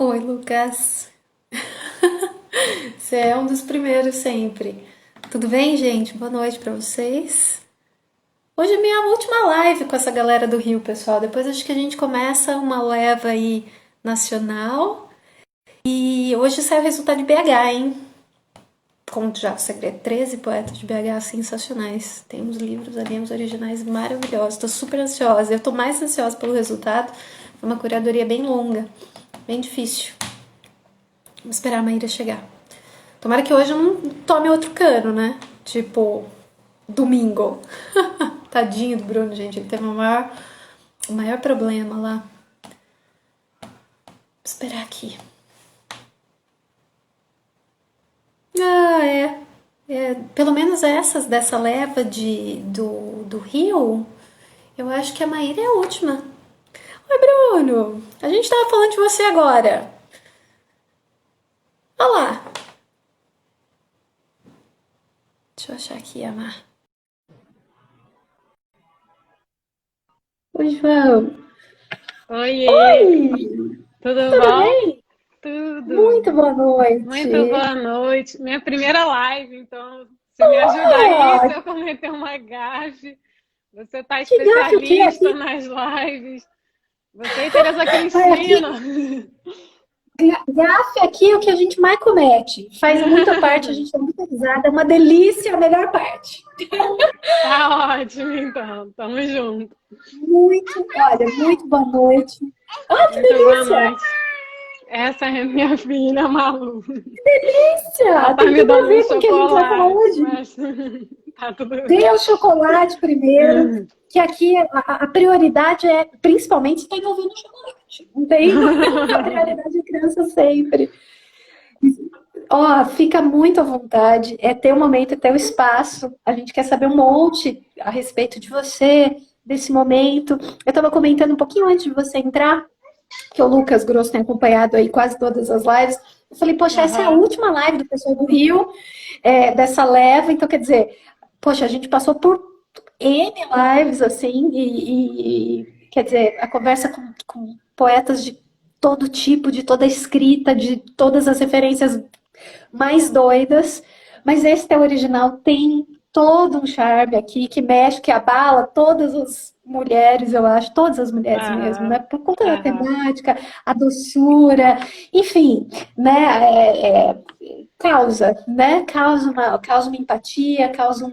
Oi, Lucas. Você é um dos primeiros sempre. Tudo bem, gente? Boa noite pra vocês. Hoje é minha última live com essa galera do Rio, pessoal. Depois acho que a gente começa uma leva aí nacional. E hoje sai o resultado de BH, hein? Conto já o segredo. 13 poetas de BH sensacionais. Tem uns livros ali, uns originais maravilhosos. Tô super ansiosa. Eu tô mais ansiosa pelo resultado. Foi uma curadoria bem longa, bem difícil. Vamos esperar a Maíra chegar. Tomara que hoje eu não tome outro cano, né? Tipo, domingo. Tadinho do Bruno, gente. Ele teve o maior problema lá. Vou esperar aqui. Ah, é. Pelo menos essas dessa leva do Rio, eu acho que a Maíra é a última. Oi, Bruno. A gente tava falando de você agora. Olha lá. Deixa eu achar aqui, Amar. Oi, João. Oiê, Oi! tudo Tudo bom? bem? Muito Tudo. boa Muito noite. boa noite. Minha primeira live, então você me ajuda aí se Oh, eu cometer uma gafe. Você tá que gafe o quê? especialista nas lives. Você e Tereza Ai, Cristina. gafe aqui é o que a gente mais comete. Faz muita parte, a gente é muito risada, é uma delícia, a melhor parte. Tá ótimo, então. Tamo junto. Olha, muito boa noite. Oh, que Muito boa delícia! noite. Essa é minha filha Malu. Ela Delícia! tá Tem me tudo a dando um ver com o que a gente vai falar chocolate, hoje. mas tá tudo Dê bem. o chocolate primeiro, que aqui a prioridade é, principalmente, está envolvendo o chocolate. Não tem? A prioridade é criança sempre. Ó, fica muito à vontade. É ter o momento, é ter o espaço. A gente quer saber um monte a respeito de você, desse momento. Eu estava comentando um pouquinho antes de você entrar, que o Lucas Grosso tem acompanhado aí quase todas as lives. Eu falei, poxa, essa é a Aham. última live do pessoal do Rio, dessa leva. Então, quer dizer, poxa, a gente passou por N lives, assim, quer dizer, a conversa com poetas de todo tipo, de toda escrita, de todas as referências mais doidas, mas esse teu original tem todo um charme aqui que mexe, que abala todas as mulheres, eu acho, todas as mulheres mesmo, né? Aham. Por conta da Aham. temática, a doçura, enfim, né? Causa, né? Causa uma empatia, causa,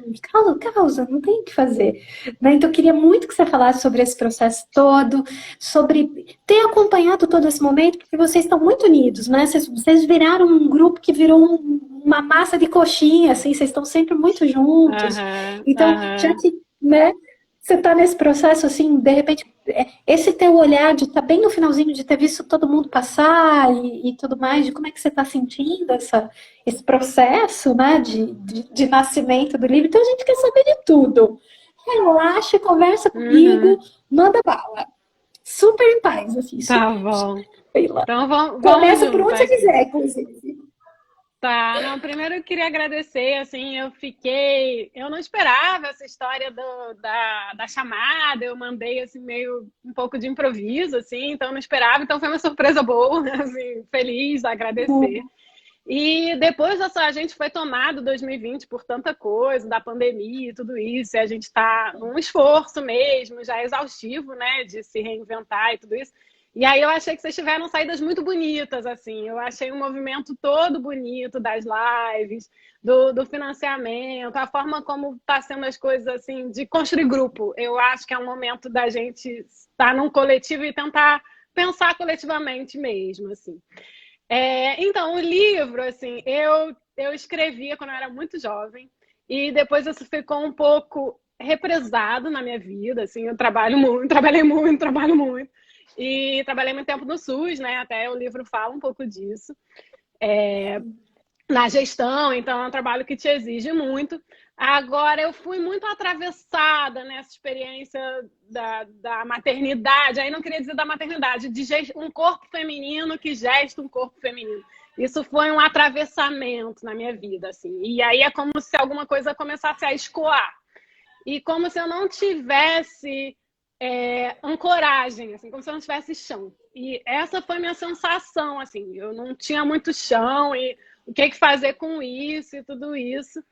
não tem o que fazer, né? Então eu queria muito que você falasse sobre esse processo todo, sobre ter acompanhado todo esse momento, porque vocês estão muito unidos, né? Vocês viraram um grupo que virou uma massa de coxinha, assim, vocês estão sempre muito juntos. Aham. Então, já Aham. que, né, você está nesse processo, assim, de repente, esse teu olhar de estar bem no finalzinho, de ter visto todo mundo passar e tudo mais, de como é que você está sentindo esse processo, né, de nascimento do livro. Então, a gente quer saber de tudo. Relaxa, conversa comigo, Uhum. manda bala. Super em paz, assim, Tá super. bom. Sei lá. Então vamos Começa por junto onde você aqui. quiser, inclusive. Tá, não, primeiro eu queria agradecer, assim, eu não esperava essa história da chamada, eu mandei, assim, meio, um pouco de improviso, assim, então eu não esperava, então foi uma surpresa boa, assim, feliz, agradecer. E depois a gente foi tomado 2020 por tanta coisa, da pandemia e tudo isso, e a gente está num esforço mesmo, já exaustivo, né, de se reinventar e tudo isso. E aí eu achei que vocês tiveram saídas muito bonitas, assim. Eu achei o movimento todo bonito das lives, do financiamento, a forma como está sendo as coisas, assim, de construir grupo. Eu acho que é um momento da gente estar num coletivo e tentar pensar coletivamente mesmo, assim. Então, o livro, assim, eu escrevia quando eu era muito jovem e depois isso ficou um pouco represado na minha vida, assim, eu trabalho muito, trabalhei muito, trabalho muito e trabalhei muito tempo no SUS, né? Até o livro fala um pouco disso na gestão, então é um trabalho que te exige muito. Agora, eu fui muito atravessada nessa experiência da maternidade, aí não queria dizer da maternidade, de um corpo feminino que gesta um corpo feminino. Isso foi um atravessamento na minha vida, assim. E aí é como se alguma coisa começasse a escoar. E como se eu não tivesse ancoragem, assim, como se eu não tivesse chão. E essa foi minha sensação, assim, eu não tinha muito chão e o que fazer com isso e tudo isso.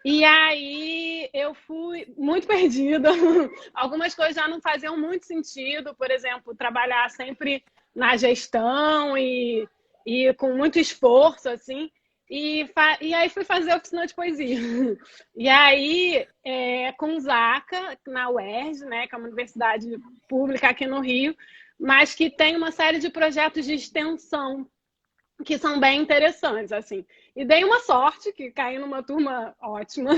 E aí eu fui muito perdida. Algumas coisas já não faziam muito sentido, por exemplo, trabalhar sempre na gestão e com muito esforço, assim. E aí fui fazer oficina de poesia. E aí, com o Zaca, na UERJ, né, que é uma universidade pública aqui no Rio, mas que tem uma série de projetos de extensão que são bem interessantes, assim. E dei uma sorte, que caí numa turma ótima.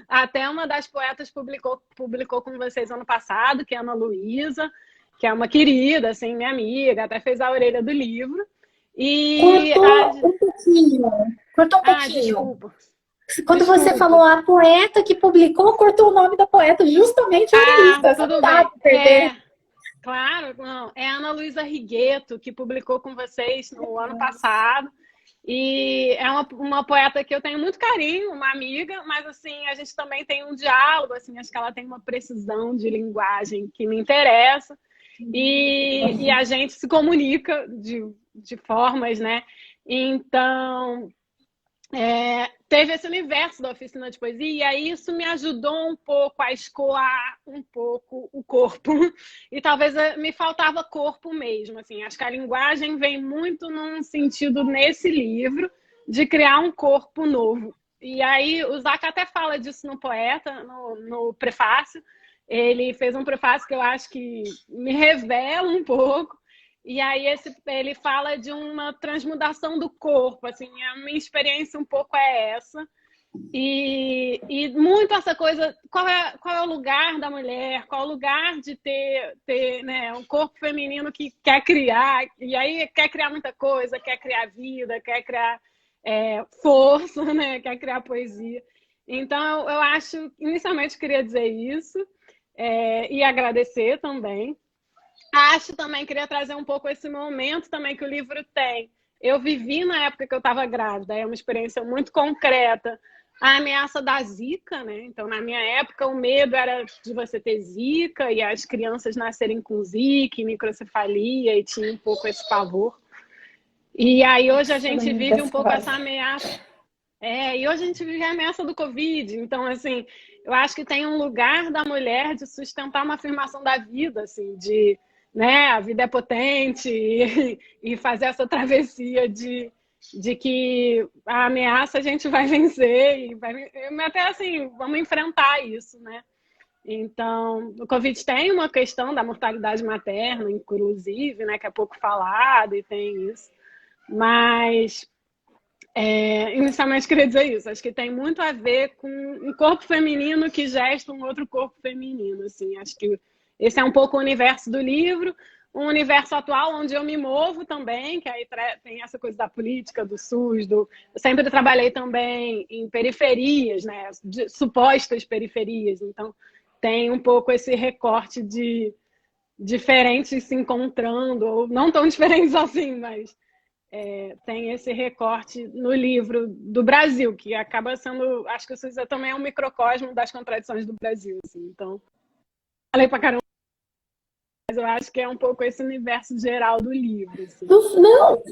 Até uma das poetas publicou com vocês ano passado, que é a Ana Luísa, que é uma querida, assim, minha amiga, até fez a orelha do livro. E Cortou um pouquinho. Cortou um pouquinho. Desculpa. Quando você falou a poeta que publicou, cortou o nome da poeta, justamente a Aurelista. Tudo bem. Perder. Claro, não. É a Ana Luísa Rigueto, que publicou com vocês no ano passado. E é uma poeta que eu tenho muito carinho, uma amiga, mas assim, a gente também tem um diálogo, assim, acho que ela tem uma precisão de linguagem que me interessa. E a gente se comunica de formas, né? Então, teve esse universo da oficina de poesia, e aí isso me ajudou um pouco a escoar um pouco o corpo. E talvez me faltava corpo mesmo, assim. Acho que a linguagem vem muito num sentido nesse livro de criar um corpo novo. E aí o Zaca até fala disso no Poeta, no prefácio. Ele fez um prefácio que eu acho que me revela um pouco. E aí ele fala de uma transmutação do corpo, assim, a minha experiência um pouco é essa. E muito essa coisa, qual é o lugar da mulher, qual é o lugar de ter né, um corpo feminino que quer criar, e aí quer criar muita coisa, quer criar vida, quer criar força, né, quer criar poesia. Então, eu acho, inicialmente queria dizer isso, e agradecer também. Acho também, queria trazer um pouco esse momento também que o livro tem. Eu vivi na época que eu estava grávida, é uma experiência muito concreta. A ameaça da Zika, né? Então, na minha época, o medo era de você ter Zika e as crianças nascerem com Zika e microcefalia e tinha um pouco esse pavor. E aí hoje a gente vive um pouco essa ameaça. E hoje a gente vive a ameaça do Covid. Então, assim, eu acho que tem um lugar da mulher de sustentar uma afirmação da vida, assim, de... né, a vida é potente e fazer essa travessia de que a ameaça a gente vai vencer e até assim, vamos enfrentar isso, né? Então, o Covid tem uma questão da mortalidade materna, inclusive, né, que é pouco falado e tem isso, mas inicialmente queria dizer isso, acho que tem muito a ver com um corpo feminino que gesta um outro corpo feminino, assim, acho que esse é um pouco o universo do livro, um universo atual onde eu me movo também, que aí tem essa coisa da política, do SUS, eu sempre trabalhei também em periferias, né, supostas periferias, então tem um pouco esse recorte de diferentes se encontrando, ou não tão diferentes assim, mas tem esse recorte no livro do Brasil, que acaba sendo, acho que o SUS também é um microcosmo das contradições do Brasil, assim, então falei pra caramba, mas eu acho que é um pouco esse universo geral do livro. Assim. Não!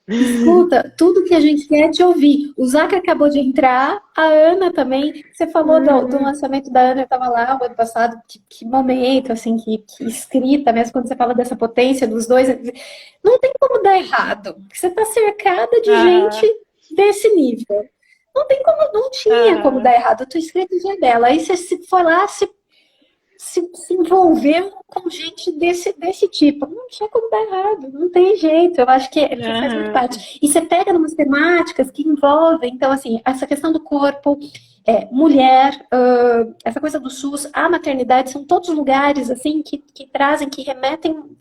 Escuta, tudo que a gente quer te ouvir. O Zaca acabou de entrar, a Ana também. Você falou do lançamento da Ana, eu estava lá o ano passado. Que momento, assim, que escrita mesmo, quando você fala dessa potência dos dois. Não tem como dar errado. Você está cercada de gente desse nível. Não tem como, não tinha como dar errado. A tua escrita já é dela. Aí você foi lá, se envolveu com gente desse tipo. Não tinha como dar errado, não tem jeito. Eu acho que faz muito parte. E você pega umas temáticas que envolvem, então, assim, essa questão do corpo, mulher, essa coisa do SUS, a maternidade, são todos lugares, assim, que trazem, que remetem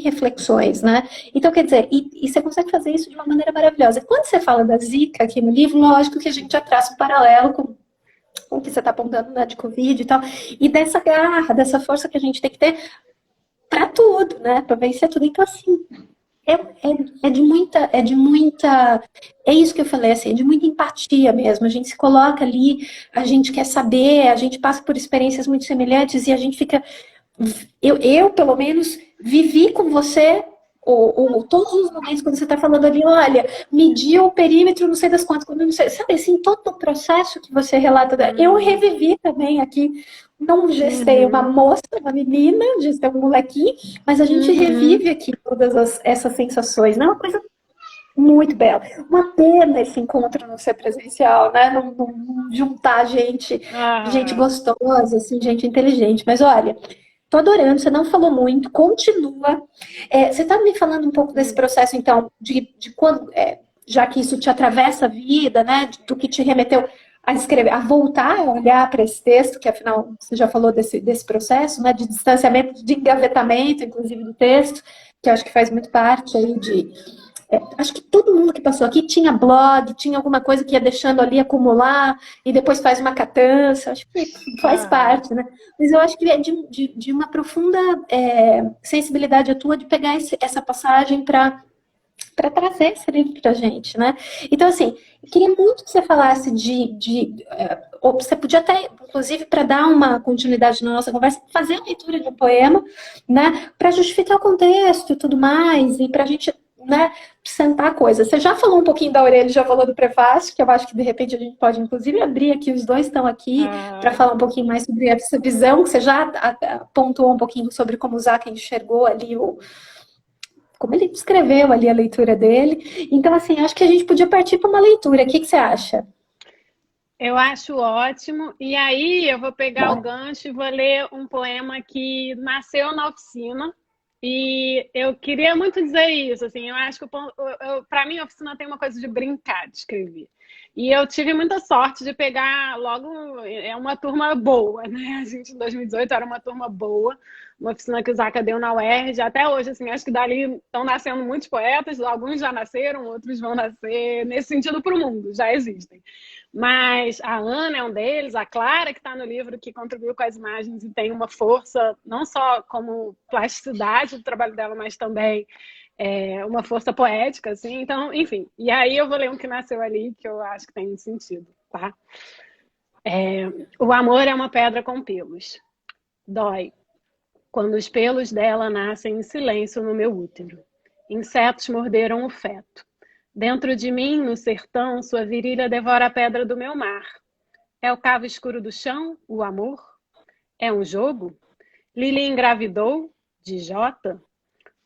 reflexões, né? Então, quer dizer, e você consegue fazer isso de uma maneira maravilhosa. Quando você fala da Zika aqui no livro, lógico que a gente já traça um paralelo com o que você está apontando, né, de Covid e tal, e dessa garra, dessa força que a gente tem que ter para tudo, né, para vencer tudo. Então, assim, é de muita, é isso que eu falei, assim, é de muita empatia mesmo, a gente se coloca ali, a gente quer saber, a gente passa por experiências muito semelhantes e a gente fica eu, pelo menos, vivi com você todos os momentos quando você está falando ali, olha, mediu o perímetro, não sei das quantas, quando não sei, sabe assim, todo o processo que você relata, eu Uhum, revivi também aqui, não gestei uma uhum, moça, uma menina, gestei um molequinho, mas a gente uhum. revive aqui todas essas sensações, não é uma coisa muito bela. Uma pena esse encontro não ser presencial, né? Não juntar gente Ah, gostosa, assim, gente inteligente. Mas olha, tô adorando, você não falou muito, continua. Você está me falando um pouco desse hum, processo, então, de quando, já que isso te atravessa a vida, né? Do que te remeteu a escrever, a voltar a olhar para esse texto, que afinal você já falou desse processo, né? De distanciamento, de engavetamento, inclusive, do texto, que eu acho que faz muito parte aí acho que todo mundo que passou aqui tinha blog, tinha alguma coisa que ia deixando ali acumular e depois faz uma catança. Acho que faz ah, parte, né? Mas eu acho que é de uma profunda sensibilidade a tua de pegar essa passagem para trazer esse livro para a gente, né? Então, assim, eu queria muito que você falasse ou você podia até, inclusive, para dar uma continuidade na nossa conversa, fazer a leitura de um poema, né? Para justificar o contexto e tudo mais, e para a gente, né, sentar a coisa. Você já falou um pouquinho da orelha, já falou do prefácio, que eu acho que de repente a gente pode, inclusive, abrir aqui, os dois estão aqui, para ah. falar um pouquinho mais sobre essa visão, que você já pontuou um pouquinho sobre como o Zaka enxergou ali como ele descreveu ali a leitura dele. Então, assim, acho que a gente podia partir para uma leitura. O que que você acha? Eu acho ótimo. E aí eu vou pegar o Bora. gancho e vou ler um poema que nasceu na oficina. E eu queria muito dizer isso, assim, eu acho que para mim a oficina tem uma coisa de brincar, de escrever. E eu tive muita sorte de pegar logo, é uma turma boa, né? A gente em 2018 era uma turma boa, uma oficina que o Zaca deu na UERJ, até hoje, assim, acho que dali estão nascendo muitos poetas, alguns já nasceram, outros vão nascer, nesse sentido para o mundo, já existem. Mas a Ana é um deles, a Clara, que está no livro, que contribuiu com as imagens e tem uma força, não só como plasticidade do trabalho dela, mas também uma força poética, assim. Então, enfim. E aí eu vou ler um que nasceu ali, que eu acho que tem sentido, tá? O amor é uma pedra com pelos. Dói. Quando os pelos dela nascem em silêncio no meu útero. Insetos morderam o feto. Dentro de mim, no sertão, sua virilha devora a pedra do meu mar. É o cavo escuro do chão, o amor? É um jogo? Lili engravidou? De Jota?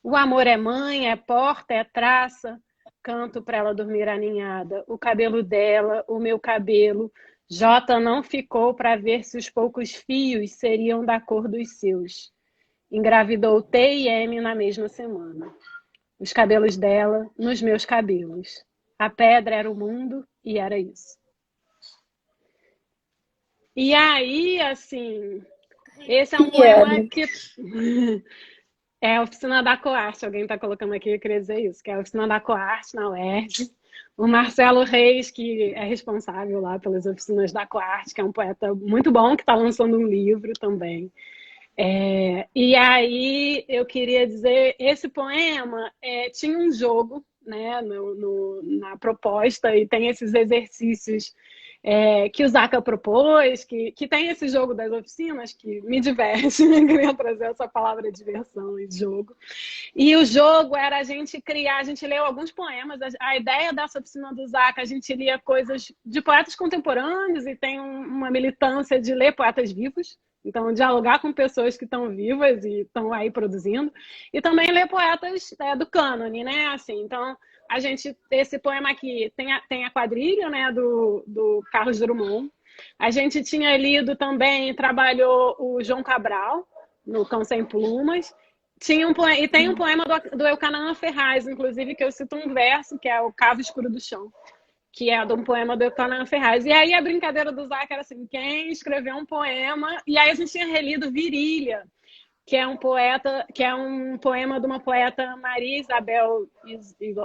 O amor é mãe, é porta, é traça. Canto para ela dormir aninhada. O cabelo dela, o meu cabelo. Jota não ficou para ver se os poucos fios seriam da cor dos seus. Engravidou T e M na mesma semana. Os cabelos dela nos meus cabelos. A pedra era o mundo e era isso. E aí, assim, esse é um poema Piano. que é a oficina da Coarte. Alguém está colocando aqui, eu queria dizer isso, que é a oficina da Coarte na UERJ. O Marcelo Reis, que é responsável lá pelas oficinas da Coarte, que é um poeta muito bom, que está lançando um livro também. E aí eu queria dizer, esse poema tinha um jogo, né, na proposta, e tem esses exercícios que o Zaca propôs, que tem esse jogo das oficinas, que me diverte, né? Queria trazer essa palavra diversão e jogo. E o jogo era a gente criar, a gente leu alguns poemas, a ideia dessa oficina do Zaca, a gente lia coisas de poetas contemporâneos e tem uma militância de ler poetas vivos, então, dialogar com pessoas que estão vivas e estão aí produzindo. E também ler poetas do cânone, né? Assim, então, esse poema aqui tem a quadrilha, né, do Carlos Drummond. A gente tinha lido também, trabalhou o João Cabral, no Cão Sem Plumas. E tem um poema do Eucanaã Ferraz, inclusive, que eu cito um verso, que é o Cavo Escuro do Chão, que é de um poema do Eucanaã Ferraz. E aí a brincadeira do Zac era assim, quem escreveu um poema... E aí a gente tinha relido Virilha, que é um poema de uma poeta Maria Isabel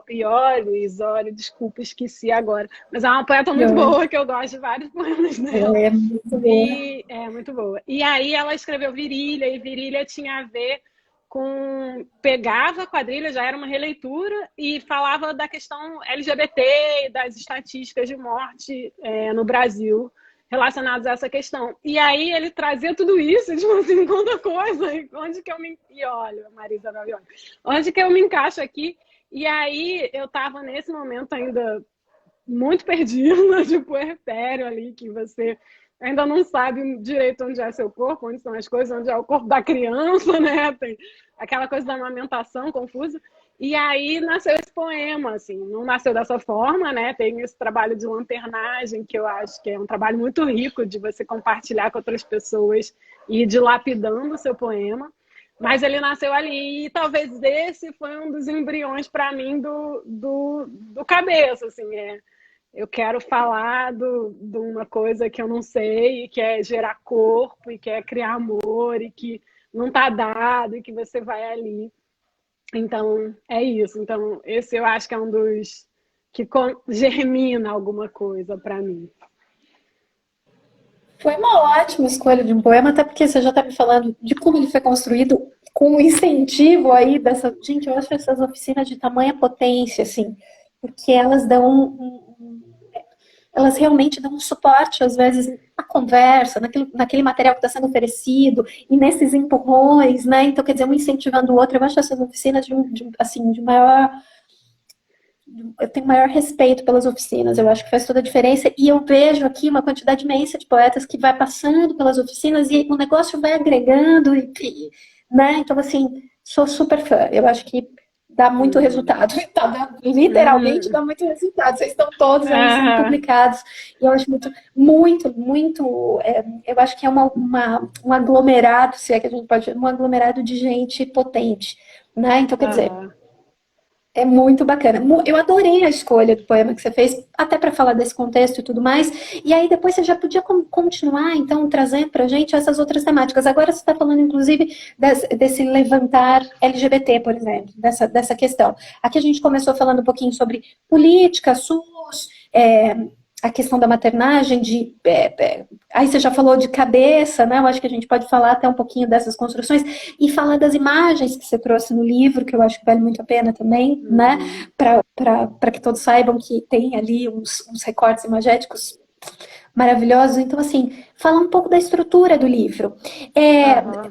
Iório, desculpa, esqueci agora. Mas é uma poeta muito boa, que eu gosto de vários poemas dela. É muito boa. E é muito boa. E aí ela escreveu Virilha, e Virilha tinha a ver com... Pegava a quadrilha, já era uma releitura, e falava da questão LGBT, das estatísticas de morte no Brasil, relacionados a essa questão. E aí ele trazia tudo isso, tipo assim, quanta coisa, onde que eu me... E olha, Marisa Gavioli, onde que eu me encaixo aqui? E aí eu estava nesse momento ainda muito perdida de puerpério ali, que você ainda não sabe direito onde é seu corpo, onde são as coisas, onde é o corpo da criança, né? Tem aquela coisa da amamentação confusa. E aí nasceu esse poema, assim, não nasceu dessa forma, né? Tem esse trabalho de lanternagem, que eu acho que é um trabalho muito rico de você compartilhar com outras pessoas e ir dilapidando o seu poema. Mas ele nasceu ali e talvez esse foi um dos embriões para mim do cabeça, assim, eu quero falar de uma coisa que eu não sei, e que é gerar corpo, e que é criar amor, e que não está dado, e que você vai ali. Então, é isso. Então, esse eu acho que é um dos que germina alguma coisa para mim. Foi uma ótima escolha de um poema, até porque você já está me falando de como ele foi construído com o incentivo aí dessa. Gente, eu acho essas oficinas de tamanha potência, assim, porque elas dão elas realmente dão um suporte, às vezes, à conversa, naquele material que está sendo oferecido, e nesses empurrões, né? Então, quer dizer, um incentivando o outro. Eu acho essas oficinas assim, de maior. Eu tenho maior respeito pelas oficinas, eu acho que faz toda a diferença, e eu vejo aqui uma quantidade imensa de poetas que vai passando pelas oficinas e o negócio vai agregando, né? Então, assim, sou super fã, eu acho que dá muito resultado, tá dando, literalmente dá muito resultado, vocês estão todos aí sendo publicados, e eu acho muito, eu acho que é um aglomerado, se é que a gente pode, um aglomerado de gente potente, né? Então, quer dizer, é muito bacana. Eu adorei a escolha do poema que você fez, até para falar desse contexto e tudo mais. E aí depois você já podia continuar, então, trazendo para a gente essas outras temáticas. Agora você está falando, inclusive, desse levantar LGBT, por exemplo, dessa questão. Aqui a gente começou falando um pouquinho sobre política, SUS, a questão da maternagem, aí você já falou de cabeça, né? Eu acho que a gente pode falar até um pouquinho dessas construções e falar das imagens que você trouxe no livro, que eu acho que vale muito a pena também, né? Para que todos saibam que tem ali uns recortes imagéticos maravilhosos. Então, assim, falar um pouco da estrutura do livro.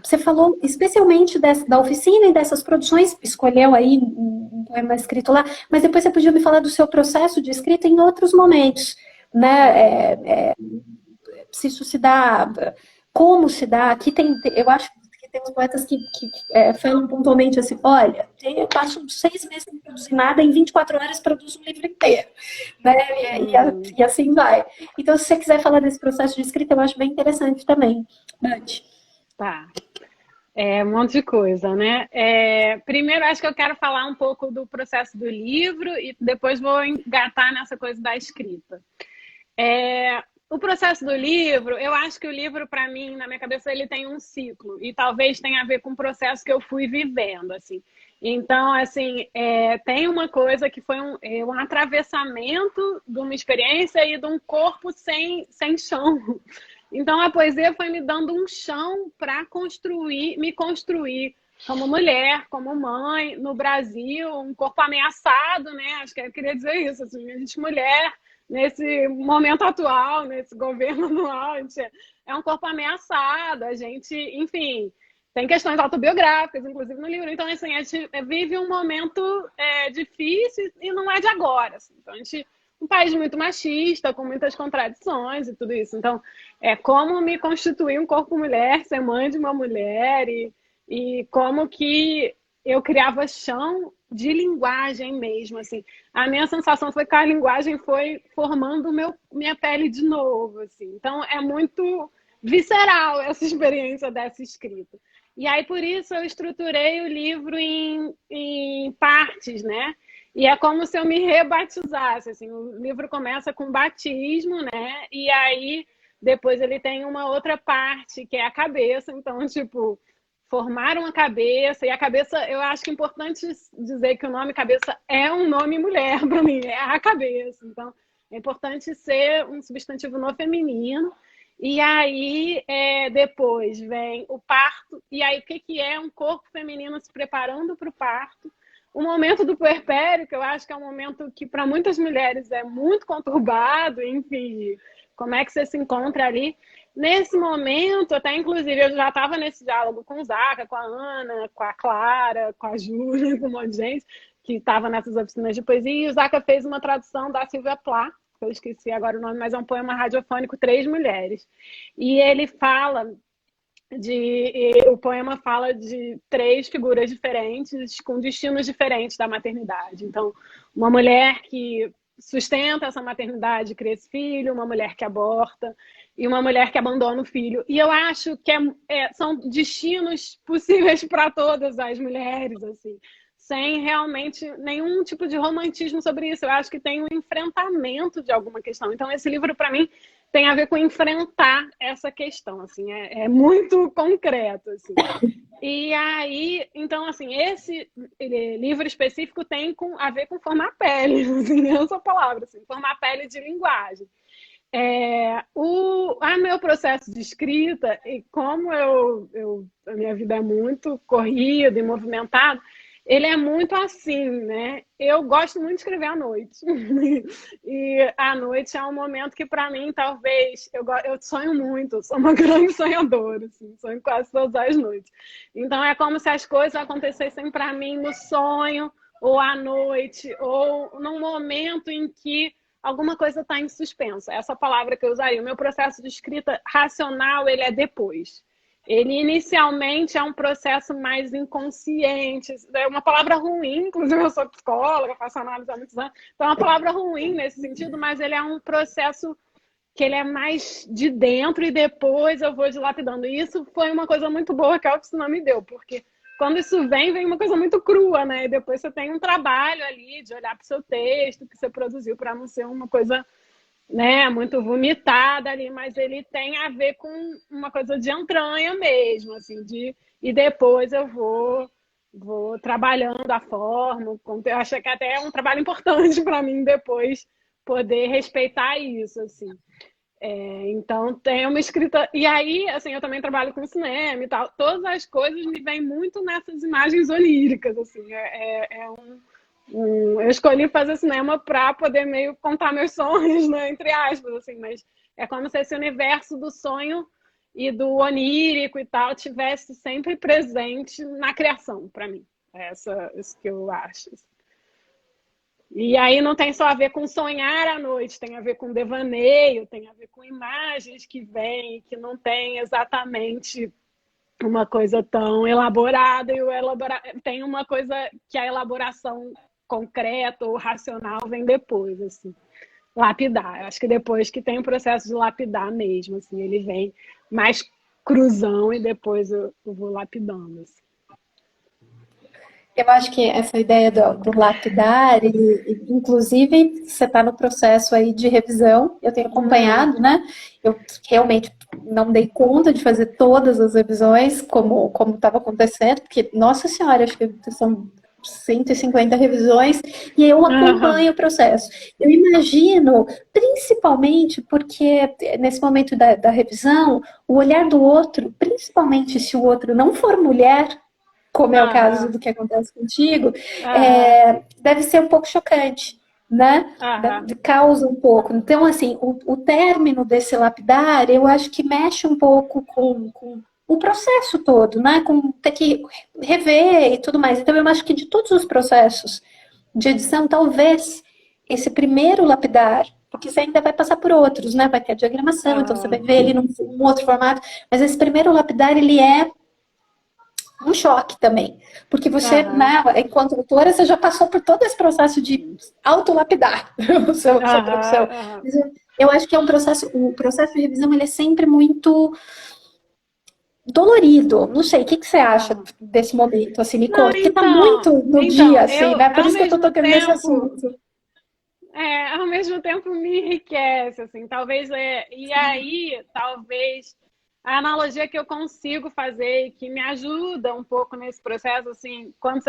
Você falou especialmente da oficina e dessas produções, escolheu aí um poema escrito lá, mas depois você podia me falar do seu processo de escrita em outros momentos, né? Se isso se dá, como se dá. Aqui eu acho que tem uns poetas que falam pontualmente assim, olha, eu passo 6 meses sem produzir nada, em 24 horas produzo um livro inteiro, né? E assim vai. Então, se você quiser falar desse processo de escrita, eu acho bem interessante também. Bate. Tá. Um monte de coisa, né? Primeiro, acho que eu quero falar um pouco do processo do livro e depois vou engatar nessa coisa da escrita. O processo do livro, eu acho que o livro, para mim, na minha cabeça, ele tem um ciclo e talvez tenha a ver com o processo que eu fui vivendo, assim. Então, assim, tem uma coisa que foi um atravessamento de uma experiência e de um corpo sem chão. Então, a poesia foi me dando um chão para me construir como mulher, como mãe, no Brasil, um corpo ameaçado, né? Acho que eu queria dizer isso, assim, a gente mulher, nesse momento atual, nesse governo atual, a gente é um corpo ameaçado, a gente, enfim, tem questões autobiográficas, inclusive no livro. Então, assim, a gente vive um momento difícil e não é de agora. Assim. Então, a gente um país muito machista, com muitas contradições e tudo isso. Então, como me constituir um corpo mulher, ser mãe de uma mulher e como que eu criava chão de linguagem mesmo, assim. A minha sensação foi que a linguagem foi formando minha pele de novo, assim. Então, é muito visceral essa experiência dessa escrita. E aí, por isso, eu estruturei o livro em partes, né? E é como se eu me rebatizasse, assim, o livro começa com batismo, né? E aí depois ele tem uma outra parte, que é a cabeça, então, tipo, formar uma cabeça, e a cabeça, eu acho que é importante dizer que o nome cabeça é um nome mulher para mim, é a cabeça, então é importante ser um substantivo no feminino, e aí depois vem o parto, e aí o que é um corpo feminino se preparando para o parto, o momento do puerpério, que eu acho que é um momento que para muitas mulheres é muito conturbado, enfim, como é que você se encontra ali. Nesse momento, até inclusive, eu já estava nesse diálogo com o Zaca, com a Ana, com a Clara, com a Júlia, com um monte de gente que estava nessas oficinas de poesia, e o Zaca fez uma tradução da Silvia Plath, que eu esqueci agora o nome, mas é um poema radiofônico, Três Mulheres. E ele fala o poema fala de três figuras diferentes, com destinos diferentes da maternidade. Então, uma mulher que sustenta essa maternidade, cria esse filho, uma mulher que aborta e uma mulher que abandona o filho. E eu acho que são destinos possíveis para todas as mulheres, assim, sem realmente nenhum tipo de romantismo sobre isso. Eu acho que tem um enfrentamento de alguma questão. Então, esse livro, para mim, tem a ver com enfrentar essa questão, assim, é muito concreto, assim. E aí, então, assim, esse livro específico tem a ver com formar pele, assim, essa palavra, assim, formar pele de linguagem. Meu processo de escrita, e como a minha vida é muito corrida e movimentada, ele é muito assim, né? Eu gosto muito de escrever à noite. E à noite é um momento que, para mim, talvez... Eu sonho muito, sou uma grande sonhadora, assim, sonho quase todas as noites. Então, é como se as coisas acontecessem para mim no sonho, ou à noite, ou num momento em que alguma coisa está em suspenso. Essa palavra que eu usaria. O meu processo de escrita racional, ele é depois. Ele inicialmente é um processo mais inconsciente, é uma palavra ruim, inclusive eu sou psicóloga, faço análise há muitos anos, então é uma palavra ruim nesse sentido, mas ele é um processo que ele é mais de dentro e depois eu vou dilapidando. E isso foi uma coisa muito boa que a oficina me deu, porque quando isso vem uma coisa muito crua, né? E depois você tem um trabalho ali de olhar para o seu texto que você produziu para não ser uma coisa, né, muito vomitada ali, mas ele tem a ver com uma coisa de entranha mesmo, assim, e depois eu vou trabalhando a forma, eu acho que até é um trabalho importante para mim depois poder respeitar isso, assim. Então tem uma escrita, e aí, assim, eu também trabalho com cinema e tal, todas as coisas me vêm muito nessas imagens oníricas, assim, eu escolhi fazer cinema para poder meio contar meus sonhos, né, entre aspas, assim, mas é como se esse universo do sonho e do onírico e tal tivesse sempre presente na criação, para mim. Isso que eu acho. E aí não tem só a ver com sonhar à noite, tem a ver com devaneio, tem a ver com imagens que vêm, que não tem exatamente uma coisa tão elaborada, tem uma coisa que a elaboração concreta ou racional vem depois, assim. Lapidar. Eu acho que depois que tem o processo de lapidar mesmo, assim, ele vem mais cruzão e depois eu vou lapidando, assim. Eu acho que essa ideia do lapidar, inclusive, você está no processo aí de revisão, eu tenho acompanhado, né? Eu realmente não dei conta de fazer todas as revisões como estava acontecendo, porque, nossa senhora, acho que são 150 revisões, e eu acompanho o processo. Eu imagino, principalmente porque nesse momento da revisão, o olhar do outro, principalmente se o outro não for mulher, como é o caso do que acontece contigo, deve ser um pouco chocante, né? Causa um pouco. Então, assim, o término desse lapidar, eu acho que mexe um pouco com o processo todo, né? Com ter que rever e tudo mais. Então, eu acho que de todos os processos de edição, talvez esse primeiro lapidar, porque você ainda vai passar por outros, né? Vai ter a diagramação, então você vai ver ele num outro formato, mas esse primeiro lapidar, ele é um choque também, porque você, né, enquanto autora, você já passou por todo esse processo de autolapidar sua produção. Mas eu acho que é um processo, o processo de revisão, ele é sempre muito dolorido. Não sei, o que você acha desse momento, assim, me conta, porque tá muito no dia, assim, né, por isso que eu tô tocando nesse assunto. Ao mesmo tempo me enriquece, assim, talvez, e aí, talvez a analogia que eu consigo fazer e que me ajuda um pouco nesse processo, assim, quando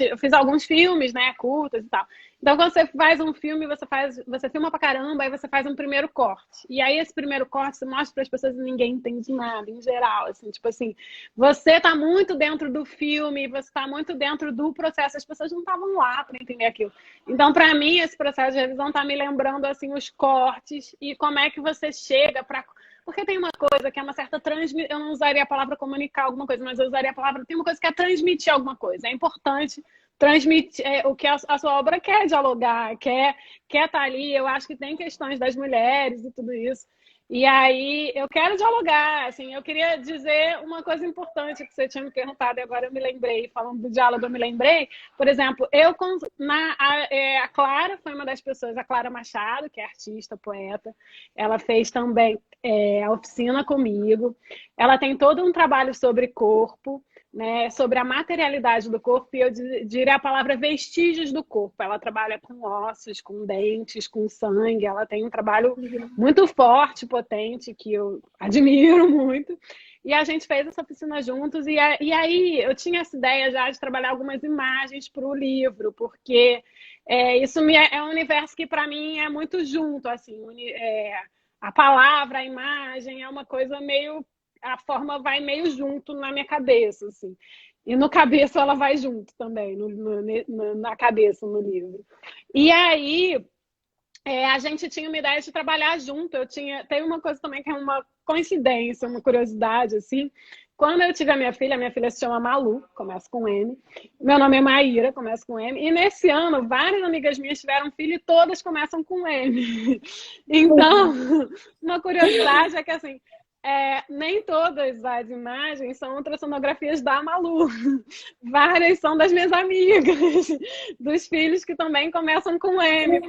eu fiz alguns filmes, né, curtas e tal. Então, quando você faz um filme, você filma pra caramba, aí você faz um primeiro corte. E aí esse primeiro corte você mostra para as pessoas e ninguém entende nada, em geral, assim, tipo assim, você tá muito dentro do filme, você tá muito dentro do processo, as pessoas não estavam lá para entender aquilo. Então, para mim, esse processo de revisão tá me lembrando assim os cortes e como é que você chega para porque tem uma coisa que é uma certa transmissão. Eu não usaria a palavra comunicar alguma coisa, mas eu usaria a palavra. Tem uma coisa que é transmitir alguma coisa. É importante transmitir o que a sua obra quer dialogar, quer estar ali. Eu acho que tem questões das mulheres e tudo isso. E aí eu quero dialogar, assim, eu queria dizer uma coisa importante que você tinha me perguntado e agora eu me lembrei, falando do diálogo eu me lembrei, por exemplo, a Clara foi uma das pessoas, a Clara Machado, que é artista, poeta, ela fez também a oficina comigo, ela tem todo um trabalho sobre corpo, né, sobre a materialidade do corpo, e eu diria a palavra vestígios do corpo. Ela trabalha com ossos, com dentes, com sangue, ela tem um trabalho muito forte, potente, que eu admiro muito. E a gente fez essa oficina juntos, e aí eu tinha essa ideia já de trabalhar algumas imagens para o livro, porque é um universo que para mim é muito junto, assim, a palavra, a imagem é uma coisa meio a forma vai meio junto na minha cabeça, assim. E no cabeça ela vai junto também, na cabeça, no livro. E aí, a gente tinha uma ideia de trabalhar junto. Tem uma coisa também que é uma coincidência, uma curiosidade, assim. Quando eu tive a minha filha se chama Malu, começa com M. Meu nome é Maíra, começa com M. E nesse ano, várias amigas minhas tiveram filho e todas começam com M. Então, uma curiosidade é que, assim, nem todas as imagens são ultrassonografias da Malu. Várias são das minhas amigas, dos filhos que também começam com M.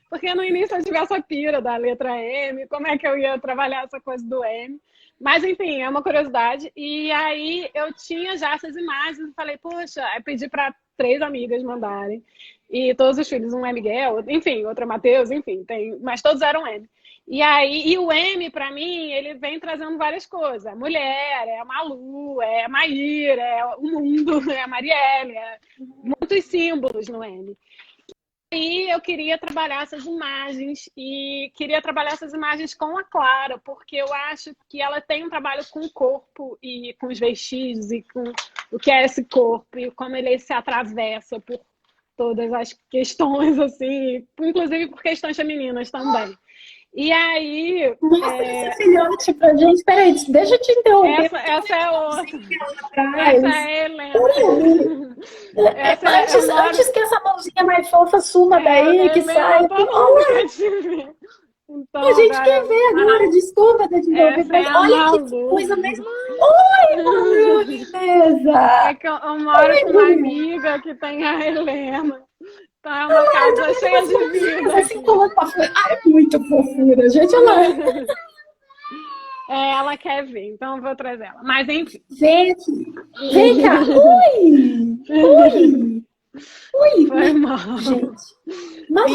Porque no início eu tive essa pira da letra M, como é que eu ia trabalhar essa coisa do M. Mas, enfim, é uma curiosidade. E aí eu tinha já essas imagens e falei, poxa, aí pedi para 3 amigas mandarem. E todos os filhos, um é Miguel, enfim, outro é Matheus, enfim, mas todos eram M. E o M, para mim, ele vem trazendo várias coisas. É mulher, é a Malu, é a Maíra, é o mundo, é a Marielle, muitos símbolos no M. E eu queria trabalhar essas imagens e queria trabalhar essas imagens com a Clara, porque eu acho que ela tem um trabalho com o corpo e com os vestígios e com o que é esse corpo e como ele se atravessa por todas as questões, assim, inclusive por questões femininas também. E aí. Mostra esse filhote pra gente. Peraí, deixa eu te interromper. Essa é outra. Essa é a Helena. Antes que essa mãozinha mais fofa suma daí, que sai. Então, a gente quer ver agora, desculpa te interromper, mas olha que coisa mais. Oi, Malu, que beleza! É que eu moro com uma amiga que tem a Helena. Então é uma casa cheia de vida. Assim, é muito fofura, gente. Ela quer ver, então eu vou trazer ela. Mas enfim. Vem cá. Oi! Oi! Oi! Foi mal. Gente. Mas,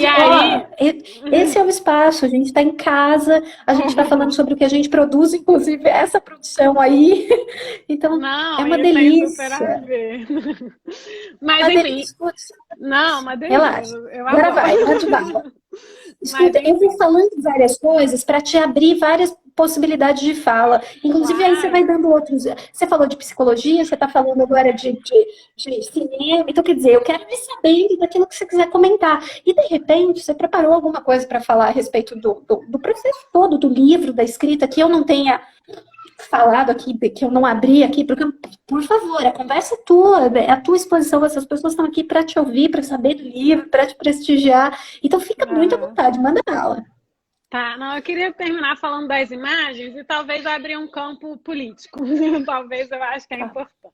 esse é o espaço, a gente está em casa, a gente está falando sobre o que a gente produz, inclusive essa produção aí. Então, é uma delícia. Super a ver. Mas, enfim. Não, uma delícia. Relaxa. Agora vai, pode dar. Escuta, eu vou falando várias coisas para te abrir várias possibilidades de fala. Inclusive, aí você vai dando outros. Você falou de psicologia, você está falando agora de cinema. Então, quer dizer, eu quero ir sabendo daquilo que você quiser comentar. E, de repente, você preparou alguma coisa para falar a respeito do processo todo, do livro, da escrita, que eu não tenha falado aqui, que eu não abri aqui, porque, por favor, a conversa é tua, é a tua exposição, essas pessoas estão aqui para te ouvir, para saber do livro, para te prestigiar. Então, fica muito à vontade, manda bala. Tá, não, eu queria terminar falando das imagens e talvez abrir um campo político. Talvez eu acho que é importante.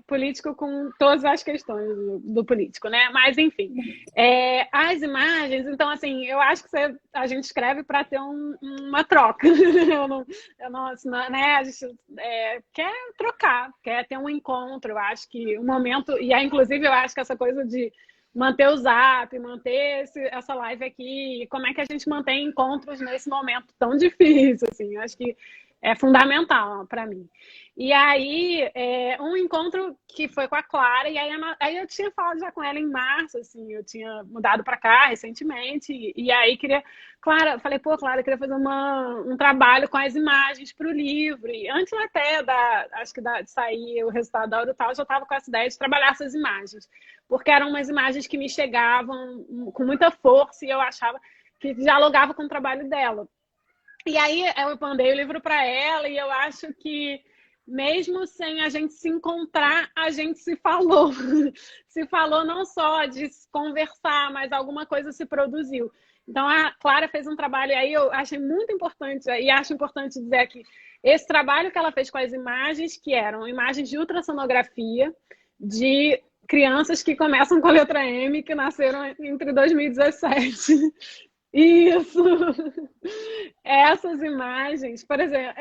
Político com todas as questões do político, né? Mas, enfim, as imagens, então, assim, eu acho que a gente escreve para ter uma troca. Né? A gente quer trocar, quer ter um encontro. Eu acho que o momento, inclusive, eu acho que essa coisa de manter o Zap, manter essa live aqui, como é que a gente mantém encontros nesse momento tão difícil, assim, eu acho que é fundamental para mim. E aí, um encontro que foi com a Clara, e aí eu tinha falado já com ela em março, assim, eu tinha mudado para cá recentemente, e aí Clara, falei, pô, Clara, eu queria fazer um trabalho com as imagens para o livro, e antes até de sair o resultado da Urutau, eu já estava com essa ideia de trabalhar essas imagens, porque eram umas imagens que me chegavam com muita força, e eu achava que dialogava com o trabalho dela. E aí eu mandei o livro para ela, e eu acho que mesmo sem a gente se encontrar, a gente se falou. Se falou não só de conversar, mas alguma coisa se produziu. Então, a Clara fez um trabalho, e aí eu achei muito importante, e acho importante dizer aqui, esse trabalho que ela fez com as imagens, que eram imagens de ultrassonografia, de crianças que começam com a letra M, que nasceram entre 2017. Isso! Essas imagens, por exemplo,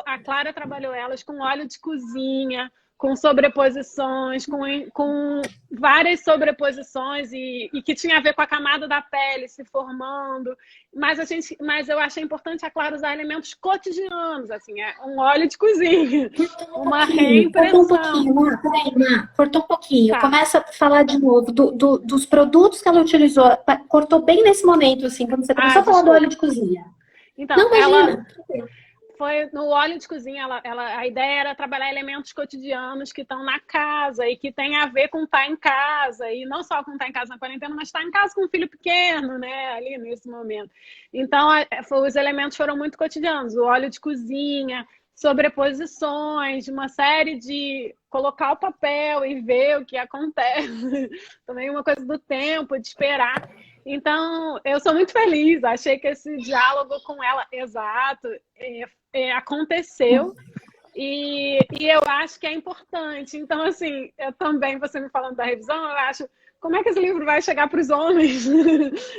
a Clara trabalhou elas com óleo de cozinha, com sobreposições, com várias sobreposições e que tinha a ver com a camada da pele se formando. Mas eu achei importante a Clara usar elementos cotidianos, assim, um óleo de cozinha, uma reimpressão. Cortou um pouquinho, Má, peraí, Má, cortou um pouquinho. Tá. Começa a falar de novo dos produtos que ela utilizou. Cortou bem nesse momento, assim, quando você começou a falar do óleo de cozinha. Então, não, imagina. Foi no óleo de cozinha, a ideia era trabalhar elementos cotidianos que estão na casa e que tem a ver com estar em casa, e não só com estar em casa na quarentena, mas estar em casa com um filho pequeno, né, ali nesse momento. Então, os elementos foram muito cotidianos, o óleo de cozinha, sobreposições, uma série de colocar o papel e ver o que acontece, também uma coisa do tempo, de esperar. Então, eu sou muito feliz, achei que esse diálogo com ela, exato, aconteceu e eu acho que é importante. Então, assim, eu também, você me falando da revisão, eu acho, como é que esse livro vai chegar para os homens?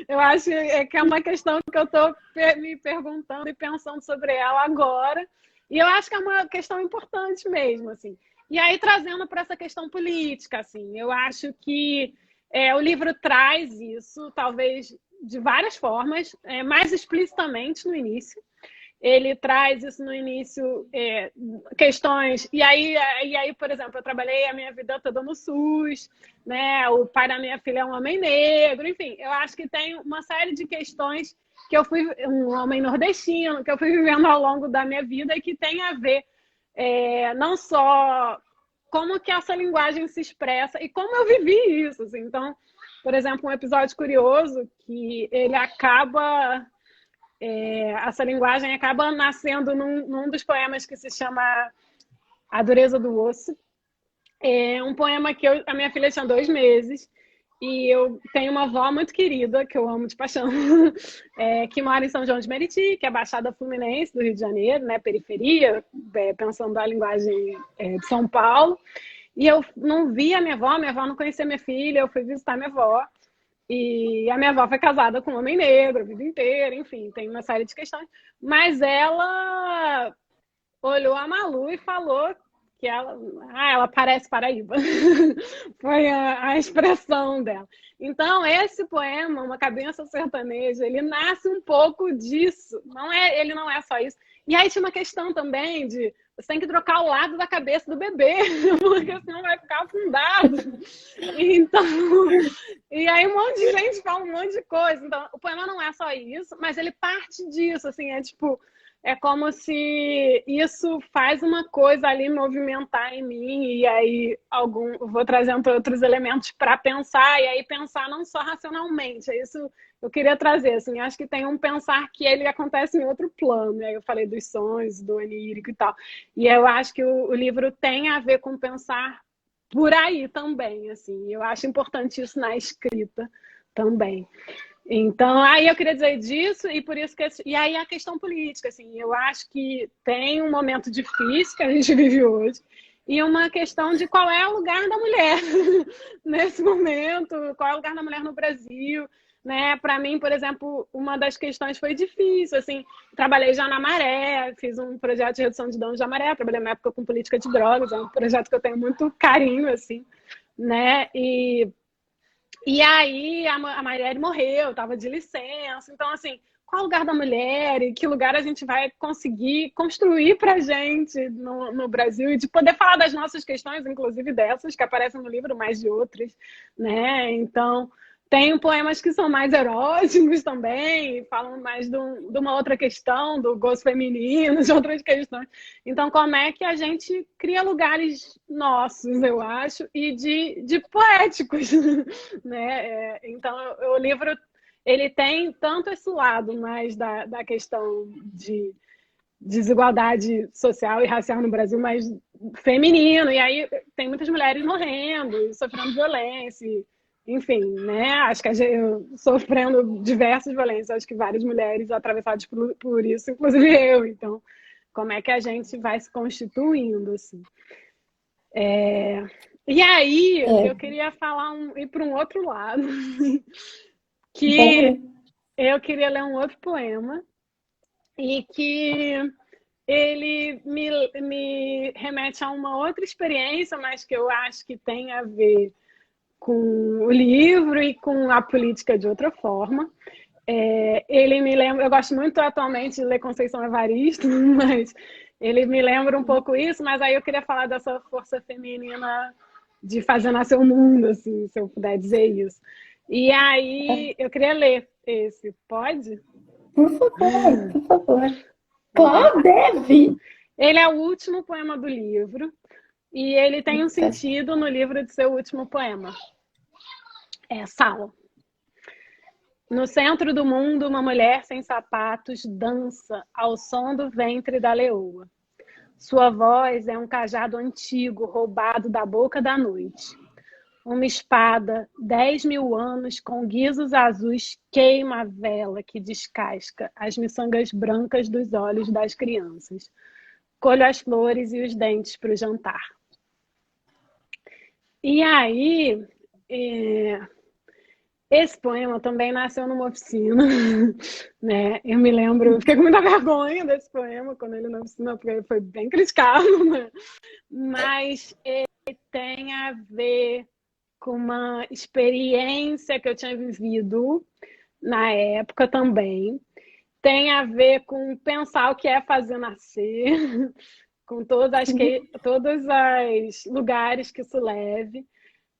Eu acho que é uma questão que eu estou me perguntando e pensando sobre ela agora, e eu acho que é uma questão importante mesmo, assim. E aí, trazendo para essa questão política, assim, eu acho que o livro traz isso, talvez de várias formas, mais explicitamente no início. Ele traz isso no início, questões... E aí, por exemplo, eu trabalhei a minha vida toda no SUS, né? O pai da minha filha é um homem negro, enfim. Eu acho que tem uma série de questões que eu fui... Um homem nordestino, que eu fui vivendo ao longo da minha vida e que tem a ver não só como que essa linguagem se expressa e como eu vivi isso. Assim. Então, por exemplo, um episódio curioso que ele acaba... essa linguagem acaba nascendo num dos poemas que se chama A Dureza do Osso. É um poema que a minha filha tinha 2 meses e eu tenho uma avó muito querida, que eu amo de paixão, que mora em São João de Meriti, que é a Baixada Fluminense do Rio de Janeiro, né, periferia, pensando a linguagem de São Paulo. E eu não vi a minha avó não conhecia minha filha, eu fui visitar minha avó. E a minha avó foi casada com um homem negro a vida inteira, enfim, tem uma série de questões. Mas ela olhou a Malu e falou que ela parece Paraíba. Foi a expressão dela. Então, esse poema, Uma Cabeça Sertaneja, ele nasce um pouco disso. Ele não é só isso. E aí tinha uma questão também de você tem que trocar o lado da cabeça do bebê, porque senão vai ficar afundado. Então, e aí um monte de gente fala um monte de coisa. Então, o poema não é só isso, mas ele parte disso, assim, é como se isso faz uma coisa ali movimentar em mim, e aí vou trazendo outros elementos para pensar, e aí pensar não só racionalmente, é isso eu queria trazer, assim, acho que tem um pensar que ele acontece em outro plano, aí eu falei dos sonhos, do onírico e tal, e eu acho que o livro tem a ver com pensar por aí também, assim, eu acho importante isso na escrita também. Então, aí eu queria dizer disso, e por isso que... E aí a questão política, assim, eu acho que tem um momento difícil que a gente vive hoje, e uma questão de qual é o lugar da mulher nesse momento, qual é o lugar da mulher no Brasil. né? Para mim, por exemplo, uma das questões foi difícil, assim, trabalhei já na Maré, fiz um projeto de redução de danos da Maré, trabalhei na época com política de drogas, é um projeto que eu tenho muito carinho, assim, né? E aí a Marielle morreu, estava de licença. Então, assim, qual é o lugar da mulher e que lugar a gente vai conseguir construir para a gente no Brasil e de poder falar das nossas questões, inclusive dessas que aparecem no livro, mais de outras, né? Então, tem poemas que são mais eróticos também, falam mais de uma outra questão, do gosto feminino, de outras questões. Então, como é que a gente cria lugares nossos, eu acho, e de poéticos, né? Então, o livro ele tem tanto esse lado mais da questão de desigualdade social e racial no Brasil, mas feminino, e aí tem muitas mulheres morrendo, sofrendo violência, enfim, né? Acho que a gente, sofrendo diversas violências, acho que várias mulheres atravessadas por isso, inclusive eu. Então, como é que a gente vai se constituindo, assim? E aí, eu É, queria ir para um outro lado, que bora. eu queria ler um outro poema e que ele me remete a uma outra experiência, mas que eu acho que tem a ver com o livro e com a política de outra forma. Ele me lembra, eu gosto muito atualmente de ler Conceição Evaristo, mas ele me lembra um pouco isso, mas aí eu queria falar dessa força feminina de fazer nascer o mundo, assim, se eu puder dizer isso. E aí eu queria ler esse, pode? Por favor, por favor. Então Claro, tá. deve. Ele é o último poema do livro e ele tem um Eita. sentido no livro de seu último poema. É Sal. No centro do mundo, uma mulher sem sapatos dança ao som do ventre da leoa. Sua voz é um cajado antigo roubado da boca da noite. Uma espada, 10.000 anos, com guizos azuis, queima a vela que descasca as miçangas brancas dos olhos das crianças. Colho as flores e os dentes para o jantar. E aí, esse poema também nasceu numa oficina, né? Eu me lembro, eu fiquei com muita vergonha desse poema quando ele na oficina, porque ele foi bem criticado, né? Mas ele tem a ver com uma experiência que eu tinha vivido na época também. Tem a ver com pensar o que é fazer nascer, com todos os lugares que isso leve.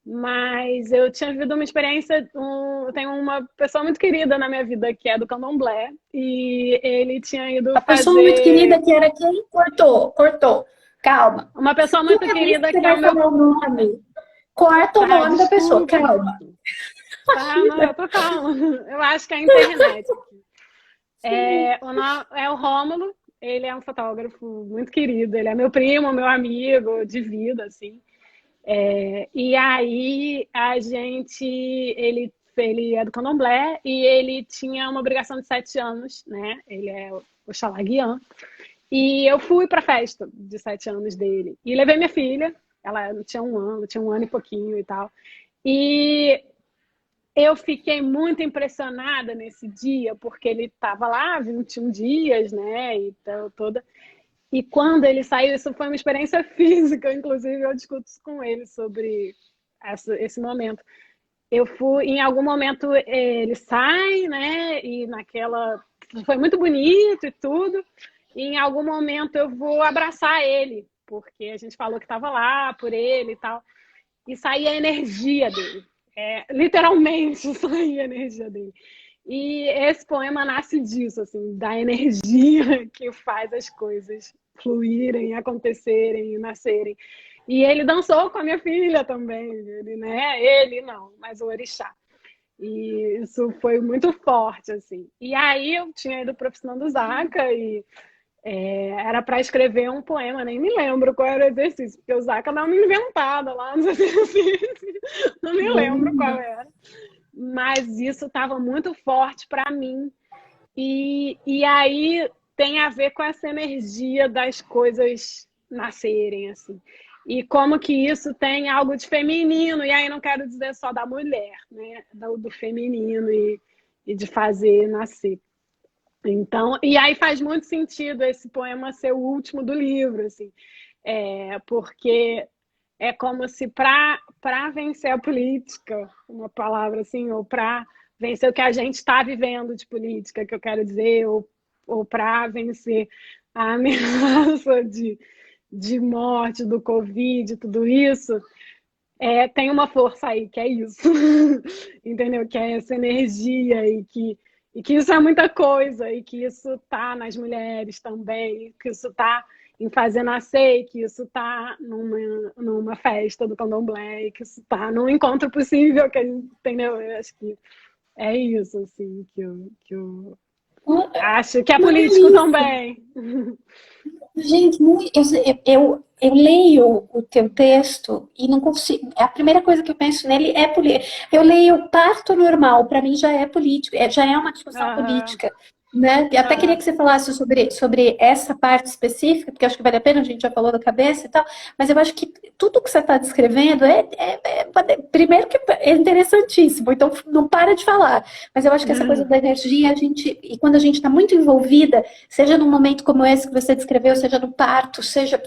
Mas eu tinha vivido uma experiência. Eu tenho uma pessoa muito querida na minha vida que é do Candomblé, e ele tinha ido A pessoa muito fazer. querida que era quem cortou, cortou. Calma. Uma pessoa muito Toda vez que querida você que é o vai meu. falar o nome, corta o Tá, nome da pessoa. desculpa. Calma. Tá, não, eu tô calma. Eu acho que é a internet. Sim. É o Rômulo, ele é um fotógrafo muito querido, ele é meu primo, meu amigo de vida, assim. E aí ele é do Candomblé e ele tinha uma obrigação de 7 anos, né? Ele é o Oxalá Guiã. E eu fui para a festa de 7 anos dele. E levei minha filha, ela tinha um ano e pouquinho e tal. E eu fiquei muito impressionada nesse dia, porque ele estava lá 21 dias, né? Então, toda. E quando ele saiu, isso foi uma experiência física, inclusive eu discuto isso com ele sobre esse momento. Eu fui, em algum momento ele sai, né? E naquela. Foi muito bonito e tudo. E em algum momento eu vou abraçar ele, porque a gente falou que estava lá por ele e tal. E saía a energia dele. Literalmente saía a energia dele. E esse poema nasce disso, assim, da energia que faz as coisas fluírem, acontecerem, nascerem. E ele dançou com a minha filha também, ele não, mas o orixá. E isso foi muito forte, assim. E aí eu tinha ido para a oficina do Zaca e era para escrever um poema, nem me lembro qual era o exercício, porque o Zaca dá uma inventada lá nos exercícios, não me lembro qual era. Mas isso estava muito forte para mim. E aí tem a ver com essa energia das coisas nascerem, assim. E como que isso tem algo de feminino, e aí não quero dizer só da mulher, né? Do feminino. e de fazer nascer. Então, e aí faz muito sentido esse poema ser o último do livro, assim, porque é como se para vencer a política, uma palavra assim, ou para vencer o que a gente está vivendo de política, que eu quero dizer, ou para vencer a ameaça de morte do Covid, tudo isso, tem uma força aí, que é isso, entendeu? Que é essa energia e que isso é muita coisa, e que isso está nas mulheres também, que isso está em fazer nascer, que isso está numa festa do candomblé, que isso está num encontro possível, que a gente, entendeu? Eu acho que é isso, assim, que eu acho que é Uma político delícia. também. Gente, eu leio o teu texto e não consigo. A primeira coisa que eu penso nele é política. Eu leio parto normal, para mim já é político, já é uma discussão Aham, política. Né? E até queria aham. que você falasse sobre essa parte específica, porque acho que vale a pena, a gente já falou da cabeça e tal, mas eu acho que tudo que você está descrevendo primeiro que é interessantíssimo, então não para de falar. Mas eu acho que essa coisa da energia, e quando a gente está muito envolvida, seja num momento como esse que você descreveu, seja no parto, seja.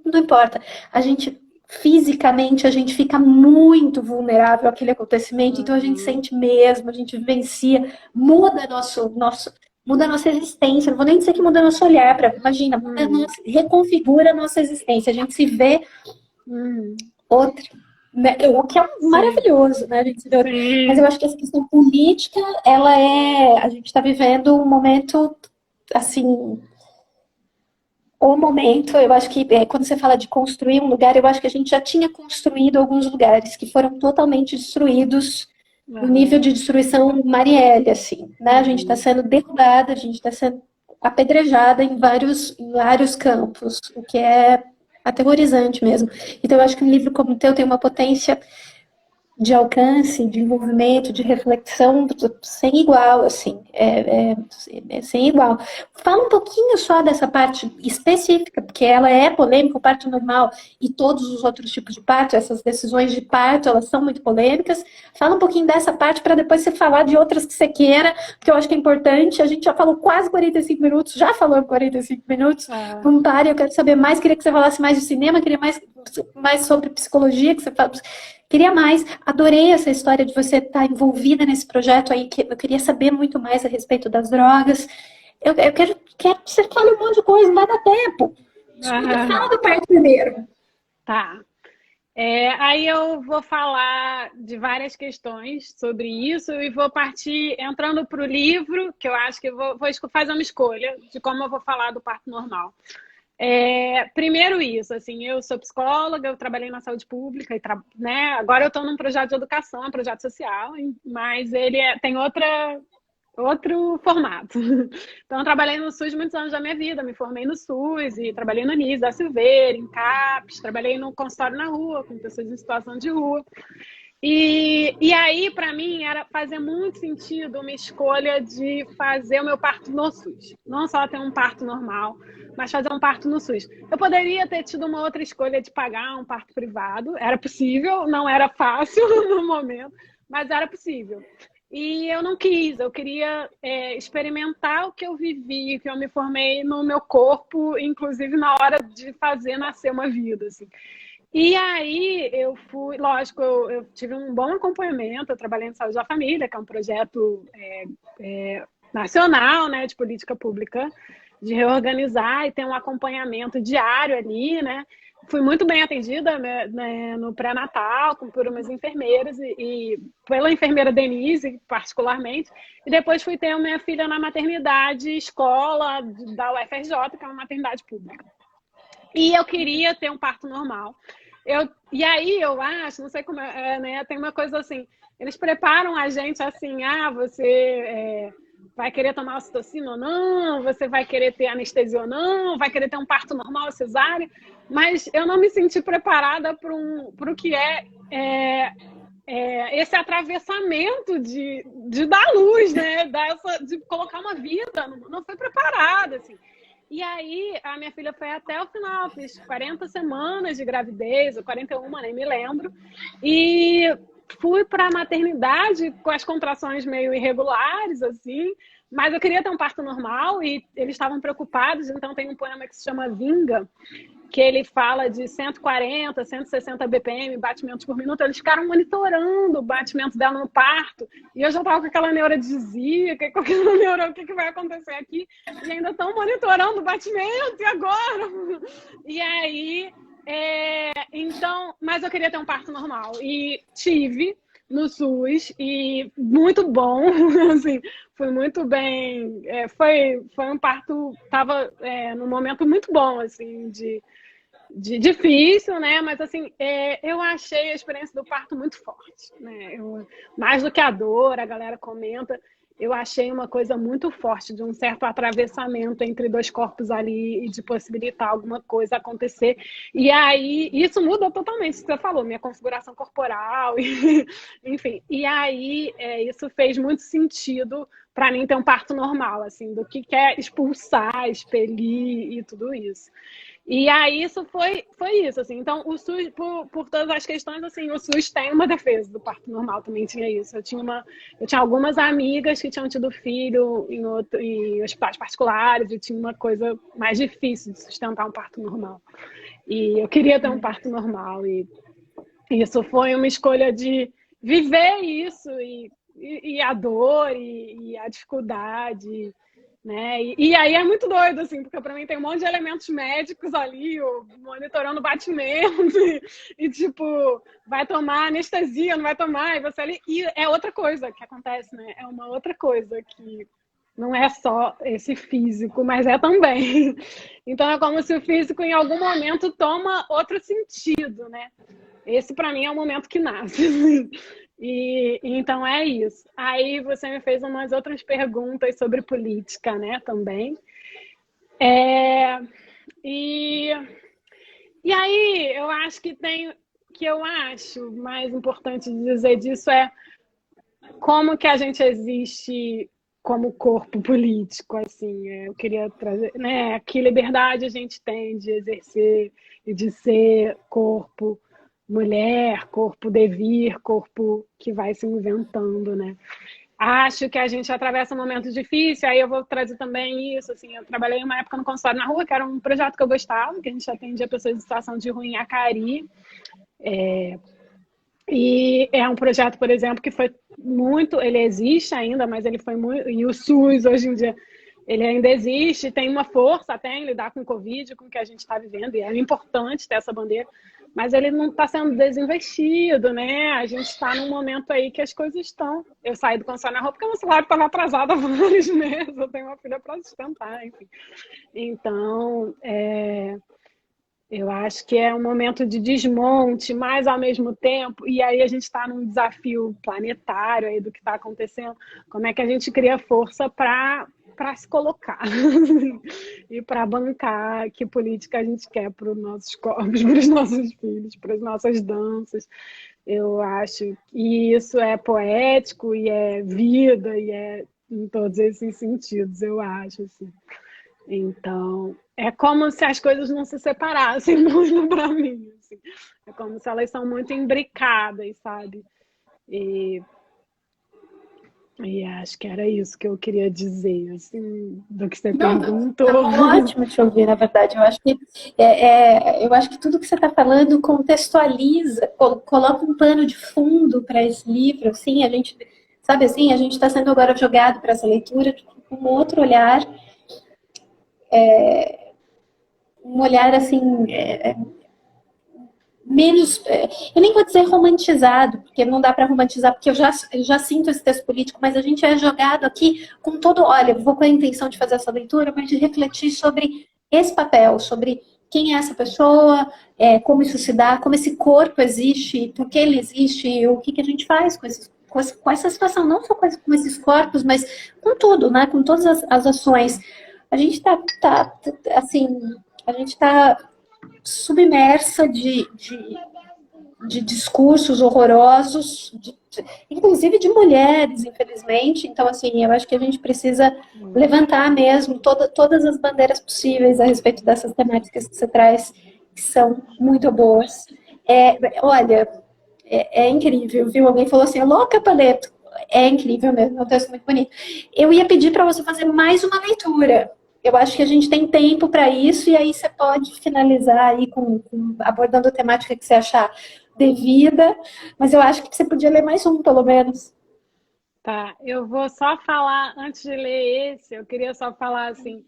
Não importa. A gente. Fisicamente, a gente fica muito vulnerável àquele acontecimento, então a gente Uhum. sente mesmo, a gente vivencia, muda a nossa existência. Não vou nem dizer que muda nosso olhar, imagina, Uhum. reconfigura a nossa existência. A gente se vê Uhum. outra, né? O que é Sim, maravilhoso, né? A gente se vê outra. Mas eu sim. acho que essa questão política, a gente está vivendo um momento, assim, o momento, eu acho que quando você fala de construir um lugar, eu acho que a gente já tinha construído alguns lugares que foram totalmente destruídos no nível Aham. de destruição Marielle, assim, né? A gente está Uhum. sendo derrubada, a gente está sendo apedrejada em vários campos, o que é aterrorizante mesmo. Então, eu acho que um livro como o teu tem uma potência de alcance, de envolvimento, de reflexão sem igual, assim, sem igual. Fala um pouquinho só dessa parte específica, porque ela é polêmica, o parto normal e todos os outros tipos de parto, essas decisões de parto, elas são muito polêmicas. Fala um pouquinho dessa parte para depois você falar de outras que você queira, porque eu acho que é importante. A gente já falou quase 45 minutos, já falou 45 minutos, Ah, não pare, eu quero saber mais, queria que você falasse mais de cinema, queria mais sobre psicologia, que você fala. Queria mais, adorei essa história de você estar envolvida nesse projeto aí, que eu queria saber muito mais a respeito das drogas. Eu quero que você fale um monte de coisa, não vai dar tempo. Fala ah, do parto primeiro. tá. Aí eu vou falar de várias questões sobre isso e vou partir entrando para o livro, que eu acho que eu vou fazer uma escolha de como eu vou falar do parto normal. Primeiro isso, assim, eu sou psicóloga, eu trabalhei na saúde pública, né? Agora eu estou num projeto de educação, um projeto social, mas ele tem outro formato. Então, eu trabalhei no SUS muitos anos da minha vida, me formei no SUS e trabalhei no NIS, da Silveira, em CAPES, trabalhei no consultório na rua, com pessoas em situação de rua. E aí, para mim, era fazer muito sentido uma escolha de fazer o meu parto no SUS. Não só ter um parto normal, mas fazer um parto no SUS. Eu poderia ter tido uma outra escolha de pagar um parto privado, era possível, não era fácil no momento, mas era possível. E eu não quis, eu queria experimentar o que eu vivi, que eu me formei no meu corpo, inclusive na hora de fazer nascer uma vida, assim. E aí eu fui, lógico, eu tive um bom acompanhamento, eu trabalhei em Saúde da Família, que é um projeto nacional, né, de política pública, de reorganizar e tem um acompanhamento diário ali, né? Fui muito bem atendida, né, no pré-natal, por umas enfermeiras, e pela enfermeira Denise, particularmente, e depois fui ter a minha filha na maternidade escola da UFRJ, que é uma maternidade pública. E eu queria ter um parto normal. E aí eu acho, não sei como né? Tem uma coisa assim, eles preparam a gente assim, você vai querer tomar ocitocina ou não, você vai querer ter anestesia ou não, vai querer ter um parto normal ou cesárea, mas eu não me senti preparada para o que esse atravessamento de dar luz, né? De colocar uma vida, não foi preparada, assim. E aí, a minha filha foi até o final, fiz 40 semanas de gravidez, ou 41, nem me lembro. E fui para a maternidade com as contrações meio irregulares, assim, mas eu queria ter um parto normal e eles estavam preocupados, então tem um poema que se chama Vinga, que ele fala de 140, 160 BPM, batimentos por minuto. Eles ficaram monitorando o batimento dela no parto. E eu já estava com aquela neuralgia, com aquela neuro, o que vai acontecer aqui? E ainda estão monitorando o batimento, e agora? E aí, então, mas eu queria ter um parto normal. E tive no SUS, e muito bom, assim, foi muito bem, foi um parto, estava num momento muito bom, assim, de difícil, né? Mas assim, eu achei a experiência do parto muito forte, né? Mais do que a dor, a galera comenta, eu achei uma coisa muito forte, de um certo atravessamento entre dois corpos ali e de possibilitar alguma coisa acontecer. E aí, isso muda totalmente o que você falou, minha configuração corporal, enfim. E aí, isso fez muito sentido para mim ter um parto normal, assim, do que é expulsar, expelir e tudo isso. E aí isso foi isso, assim. Então, o SUS, por todas as questões, assim, o SUS tem uma defesa do parto normal, também tinha isso. Eu tinha algumas amigas que tinham tido filho em hospitais particulares e tinha uma coisa mais difícil de sustentar um parto normal. E eu queria ter um parto normal e isso foi uma escolha de viver isso e a dor e a dificuldade, né? E aí é muito doido, assim, porque para mim tem um monte de elementos médicos ali, monitorando o batimento, e tipo, vai tomar anestesia, não vai tomar, e você ali. E é outra coisa que acontece, né? É uma outra coisa que não é só esse físico, mas é também. Então é como se o físico em algum momento toma outro sentido, né? Esse para mim é o momento que nasce. E então é isso. Aí você me fez umas outras perguntas sobre política, né, também. E aí eu acho que eu acho mais importante dizer disso é como que a gente existe como corpo político, assim. Eu queria trazer, né, que liberdade a gente tem de exercer e de ser corpo mulher, corpo devir, corpo que vai se inventando, né? Acho que a gente atravessa um momento difícil, aí eu vou trazer também isso, assim, eu trabalhei uma época no consultório na rua, que era um projeto que eu gostava, que a gente atendia pessoas em situação de rua em Acari, e é um projeto, por exemplo, que foi muito, ele existe ainda, mas ele foi muito, e o SUS hoje em dia, ele ainda existe, tem uma força até em lidar com o Covid, com o que a gente está vivendo, e é importante ter essa bandeira, mas ele não está sendo desinvestido, né? A gente está num momento aí que as coisas estão. Eu saí do consultório na rua porque o meu salário estava atrasado há vários meses, eu tenho uma filha para sustentar, enfim. Então, eu acho que é um momento de desmonte, mas ao mesmo tempo, e aí a gente está num desafio planetário aí do que está acontecendo, como é que a gente cria força para se colocar e para bancar que política a gente quer para os nossos corpos, para os nossos filhos, para as nossas danças. Eu acho que isso é poético e é vida e é em todos esses sentidos, eu acho, assim. Então, é como se as coisas não se separassem muito para mim. Assim. É como se elas são muito imbricadas, sabe? E acho que era isso que eu queria dizer, assim, do que você perguntou. Tá ótimo te ouvir, na verdade. Eu acho que tudo que você está falando contextualiza, coloca um pano de fundo para esse livro, assim, a gente, sabe assim, a gente está sendo agora jogado para essa leitura com um outro olhar, um olhar assim, menos, eu nem vou dizer romantizado, porque não dá para romantizar, porque eu já sinto esse texto político, mas a gente é jogado aqui com todo, olha, vou com a intenção de fazer essa leitura, mas de refletir sobre esse papel, sobre quem é essa pessoa, como isso se dá, como esse corpo existe, por que ele existe, o que a gente faz com essa situação, não só com esses corpos, mas com tudo, né, com todas as ações. A gente assim, a gente está submersa de discursos horrorosos, inclusive de mulheres, infelizmente. Então, assim, eu acho que a gente precisa levantar mesmo todas as bandeiras possíveis a respeito dessas temáticas que você traz, que são muito boas. Olha, É incrível, viu? Alguém falou assim, louca, Paneto. É incrível mesmo, é um texto muito bonito. Eu ia pedir para você fazer mais uma leitura. Eu acho que a gente tem tempo para isso, e aí você pode finalizar aí abordando a temática que você achar devida, mas eu acho que você podia ler mais um, pelo menos. Tá, eu vou só falar, antes de ler esse, eu queria só falar assim,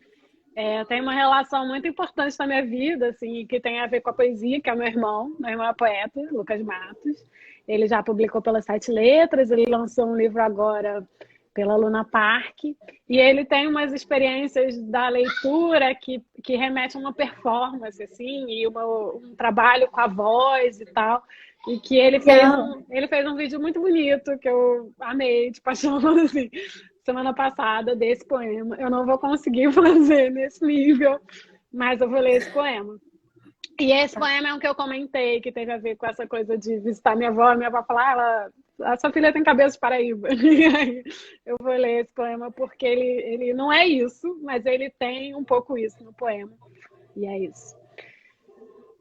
tem uma relação muito importante na minha vida, assim, que tem a ver com a poesia, que é meu irmão é poeta, Lucas Matos. Ele já publicou pelas Sete Letras, ele lançou um livro agora pela Luna Park, e ele tem umas experiências da leitura que remetem a uma performance, assim, e um trabalho com a voz e tal, e que ele fez um vídeo muito bonito, que eu amei, de paixão, assim, semana passada, desse poema. Eu não vou conseguir fazer nesse nível, mas eu vou ler esse poema. E esse poema é um que eu comentei, que teve a ver com essa coisa de visitar minha avó falar, a sua filha tem cabeça de Paraíba. E aí eu vou ler esse poema porque ele não é isso, mas ele tem um pouco isso no poema. E é isso.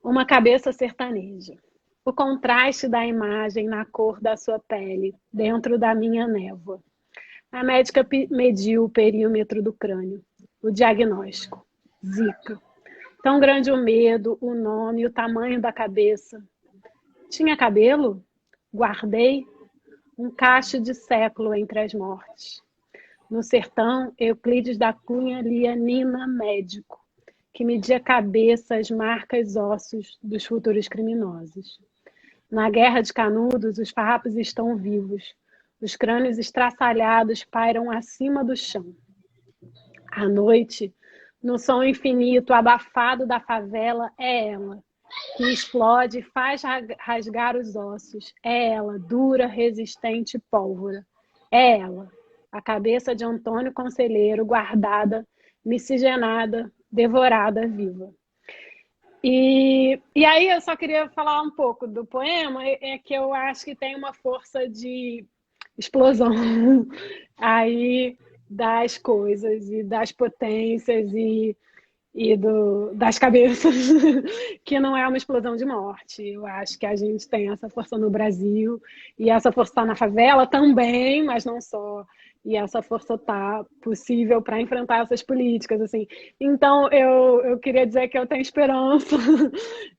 Uma cabeça sertaneja. O contraste da imagem na cor da sua pele, dentro da minha névoa. A médica mediu o perímetro do crânio. O diagnóstico. Zika. Tão grande o medo, o nome, o tamanho da cabeça. Tinha cabelo? Guardei um cacho de século entre as mortes. No sertão, Euclides da Cunha lia Nina Médico, que media cabeças, marcas, ossos dos futuros criminosos. Na guerra de Canudos, os farrapos estão vivos. Os crânios estraçalhados pairam acima do chão. À noite, no som infinito, abafado da favela, é ela, que explode e faz rasgar os ossos. É ela, dura, resistente pólvora. É ela, a cabeça de Antônio Conselheiro, guardada, miscigenada, devorada, viva. E aí eu só queria falar um pouco do poema, é que eu acho que tem uma força de explosão aí das coisas e das potências das cabeças, que não é uma explosão de morte. Eu acho que a gente tem essa força no Brasil, e essa força está na favela também, mas não só. E essa força está possível para enfrentar essas políticas, assim. Então, eu queria dizer que eu tenho esperança.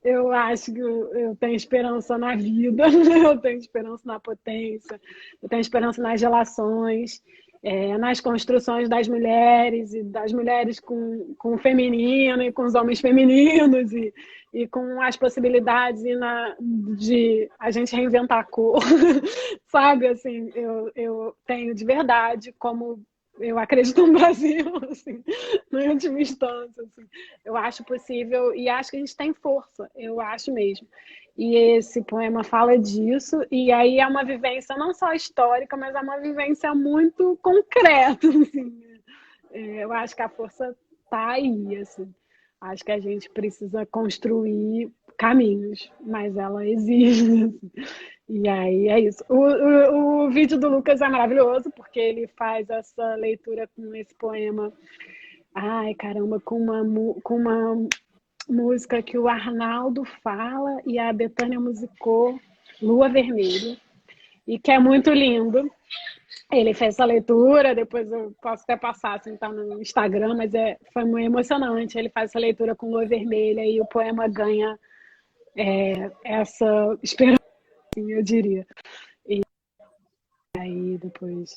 Eu acho que eu tenho esperança na vida, eu tenho esperança na potência, eu tenho esperança nas relações, nas construções das mulheres, e das mulheres com o feminino, e com os homens femininos, e com as possibilidades de a gente reinventar a cor. Sabe, assim, eu tenho de verdade, como eu acredito no Brasil, assim, na última instância, assim, eu acho possível e acho que a gente tem força, eu acho mesmo. E esse poema fala disso, e aí é uma vivência não só histórica, mas é uma vivência muito concreta, assim. Eu acho que a força está aí, assim. Acho que a gente precisa construir caminhos, mas ela exige. Assim. E aí é isso. O vídeo do Lucas é maravilhoso, porque ele faz essa leitura com esse poema. Ai, caramba, com uma música que o Arnaldo fala e a Bethânia musicou, Lua Vermelha, e que é muito lindo. Ele fez essa leitura, depois eu posso até passar, assim, tá no Instagram, mas foi muito emocionante. Ele faz essa leitura com Lua Vermelha e o poema ganha essa esperança, assim, eu diria. E aí depois,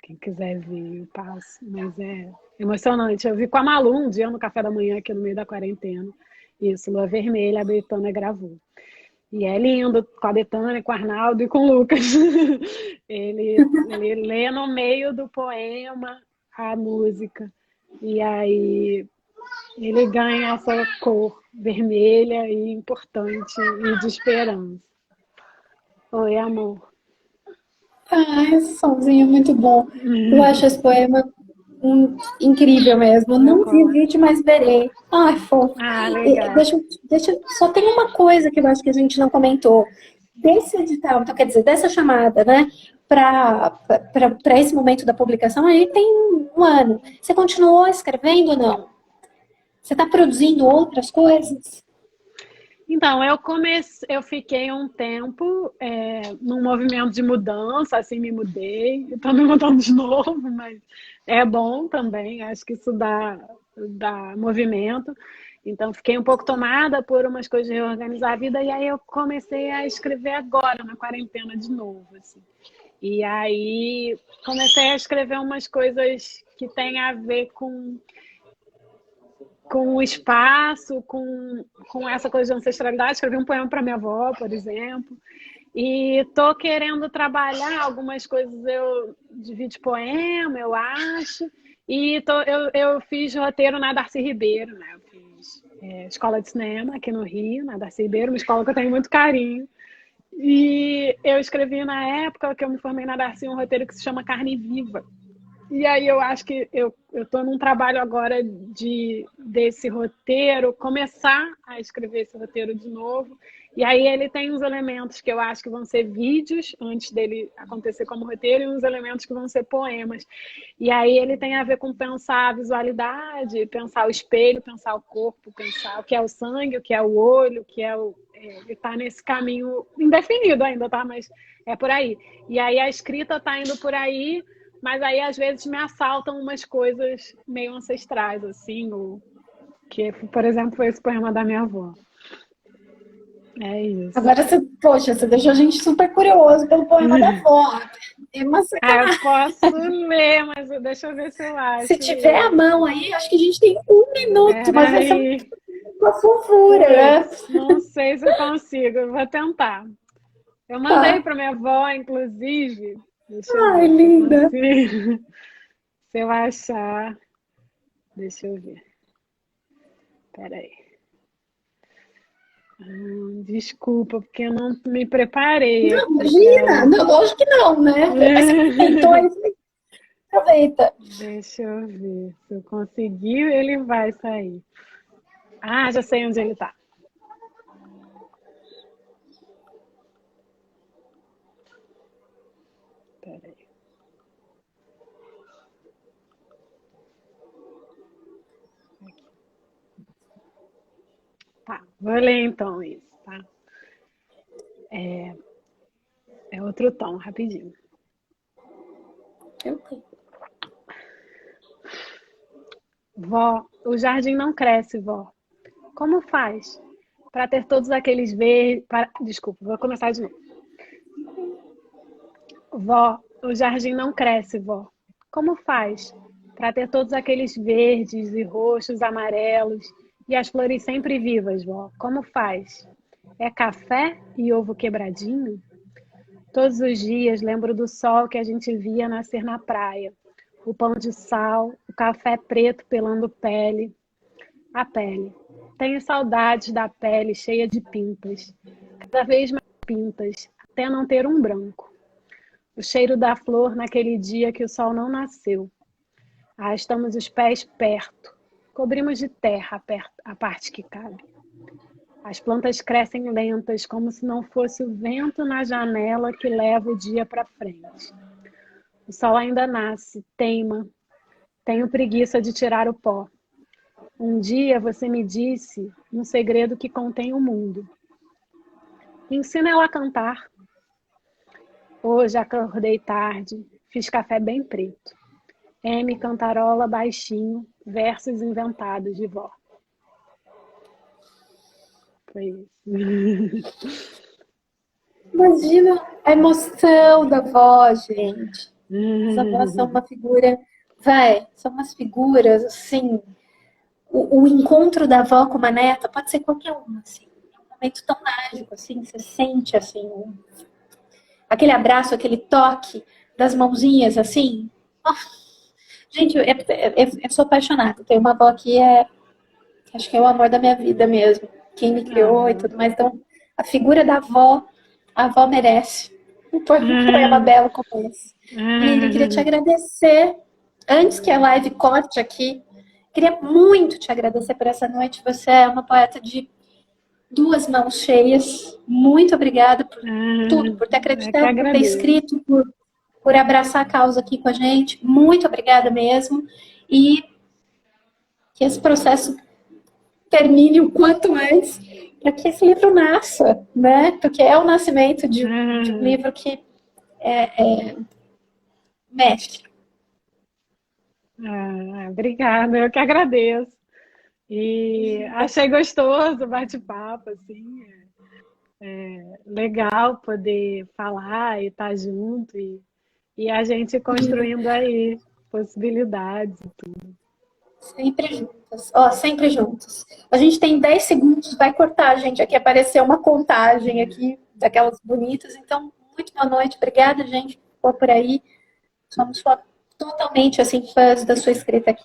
quem quiser ver, eu passo. Mas é emocionante. Eu vi com a Malu um dia no café da manhã, aqui no meio da quarentena. Isso, Lua Vermelha, a Betânia gravou. E é lindo, com a Betânia, com o Arnaldo e com o Lucas. Ele lê no meio do poema a música. E aí ele ganha essa cor vermelha e importante e de esperança. Oi, amor. Ah, esse somzinho é muito bom. Eu acho esse poema incrível mesmo. Meu Não vi o colo. vídeo, mas verei. Ai, fofo. Ah, E, legal. só tem uma coisa que eu acho que a gente não comentou. Desse edital, então quer dizer, dessa chamada, né, para esse momento da publicação, aí tem um ano. Você continuou escrevendo ou não? Você está produzindo outras coisas? Então, eu fiquei um tempo num movimento de mudança, assim, me mudei. Estou me mudando de novo, mas é bom também, acho que isso dá movimento. Então, fiquei um pouco tomada por umas coisas de reorganizar a vida, e aí eu comecei a escrever agora, na quarentena, de novo, assim. E aí comecei a escrever umas coisas que têm a ver com o espaço, com essa coisa de ancestralidade. Escrevi um poema para minha avó, por exemplo. E tô querendo trabalhar algumas coisas, eu divido poema, eu acho. E eu fiz roteiro na Darcy Ribeiro, né? Eu fiz escola de cinema aqui no Rio, na Darcy Ribeiro, uma escola que eu tenho muito carinho. E eu escrevi na época que eu me formei na Darcy um roteiro que se chama Carne Viva. E aí eu acho que eu estou num trabalho agora desse roteiro, começar a escrever esse roteiro de novo. E aí ele tem uns elementos que eu acho que vão ser vídeos, antes dele acontecer como roteiro, e uns elementos que vão ser poemas. E aí ele tem a ver com pensar a visualidade, pensar o espelho, pensar o corpo, pensar o que é o sangue, o que é o olho, o que é o... Ele está nesse caminho indefinido ainda, tá? Mas é por aí. E aí a escrita está indo por aí, mas aí às vezes me assaltam umas coisas meio ancestrais, assim, que, por exemplo, foi esse poema da minha avó. É isso. Agora poxa, você deixou a gente super curioso pelo poema da avó. É uma sacanagem. Eu posso ler, mas deixa eu ver se eu acho. Se tiver a mão aí, acho que a gente tem 1 minuto, mas vai ser uma fofura. Não sei se eu consigo, eu vou tentar. Eu mandei para minha avó, inclusive. Deixa eu ver. Linda. Se eu achar. Deixa eu ver. Peraí. Desculpa, porque eu não me preparei. Não, imagina. Não, lógico que não, né? Mas você tentou aí, aproveita. Deixa eu ver. Se eu conseguir, ele vai sair. Ah, já sei onde ele está. Peraí. Tá, vou ler então isso, tá? É outro tom, rapidinho. Vó, o jardim não cresce, vó. Como faz para ter todos aqueles verdes... Desculpa, vou começar de novo. Vó, o jardim não cresce, vó. Como faz para ter todos aqueles verdes e roxos, amarelos e as flores sempre vivas, vó? Como faz? É café e ovo quebradinho? Todos os dias lembro do sol que a gente via nascer na praia. O pão de sal, o café preto pelando pele. A pele. Tenho saudades da pele cheia de pintas. Cada vez mais pintas, até não ter um branco. O cheiro da flor naquele dia que o sol não nasceu. Arrastamos os pés perto. Cobrimos de terra a parte que cabe. As plantas crescem lentas, como se não fosse o vento na janela que leva o dia para frente. O sol ainda nasce, teima. Tenho preguiça de tirar o pó. Um dia você me disse um segredo que contém o mundo. Ensina ela a cantar. Hoje acordei tarde, fiz café bem preto. M cantarola baixinho, versos inventados de vó. Foi isso. Imagina a emoção da avó, gente. As avós são uma figura, são umas figuras, assim, o encontro da avó com uma neta pode ser qualquer uma, assim, é um momento tão mágico, assim, você sente, assim, aquele abraço, aquele toque das mãozinhas, assim. Oh, gente, eu sou apaixonada, tenho uma avó que acho que é o amor da minha vida mesmo, quem me criou e tudo mais, então, a figura da avó, a avó merece um poema belo como esse. Lili, eu queria te agradecer. Antes que a live corte aqui, queria muito te agradecer por essa noite. Você é uma poeta de 2 mãos cheias. Muito obrigada por tudo, por ter acreditado, por ter escrito, por abraçar a causa aqui com a gente. Muito obrigada mesmo. E que esse processo termine o quanto antes, para que esse livro nasça, né? Porque é o nascimento de um livro que mexe. Obrigada, eu que agradeço. E achei gostoso o bate-papo, assim, legal poder falar e estar junto e a gente construindo aí possibilidades. Sempre juntas, ó, sempre juntos. A gente tem 10 segundos, vai cortar, gente. Aqui apareceu uma contagem aqui, daquelas bonitas. Então, muito boa noite. Obrigada, gente, por por aí. Somos totalmente, assim, fãs da sua escrita aqui.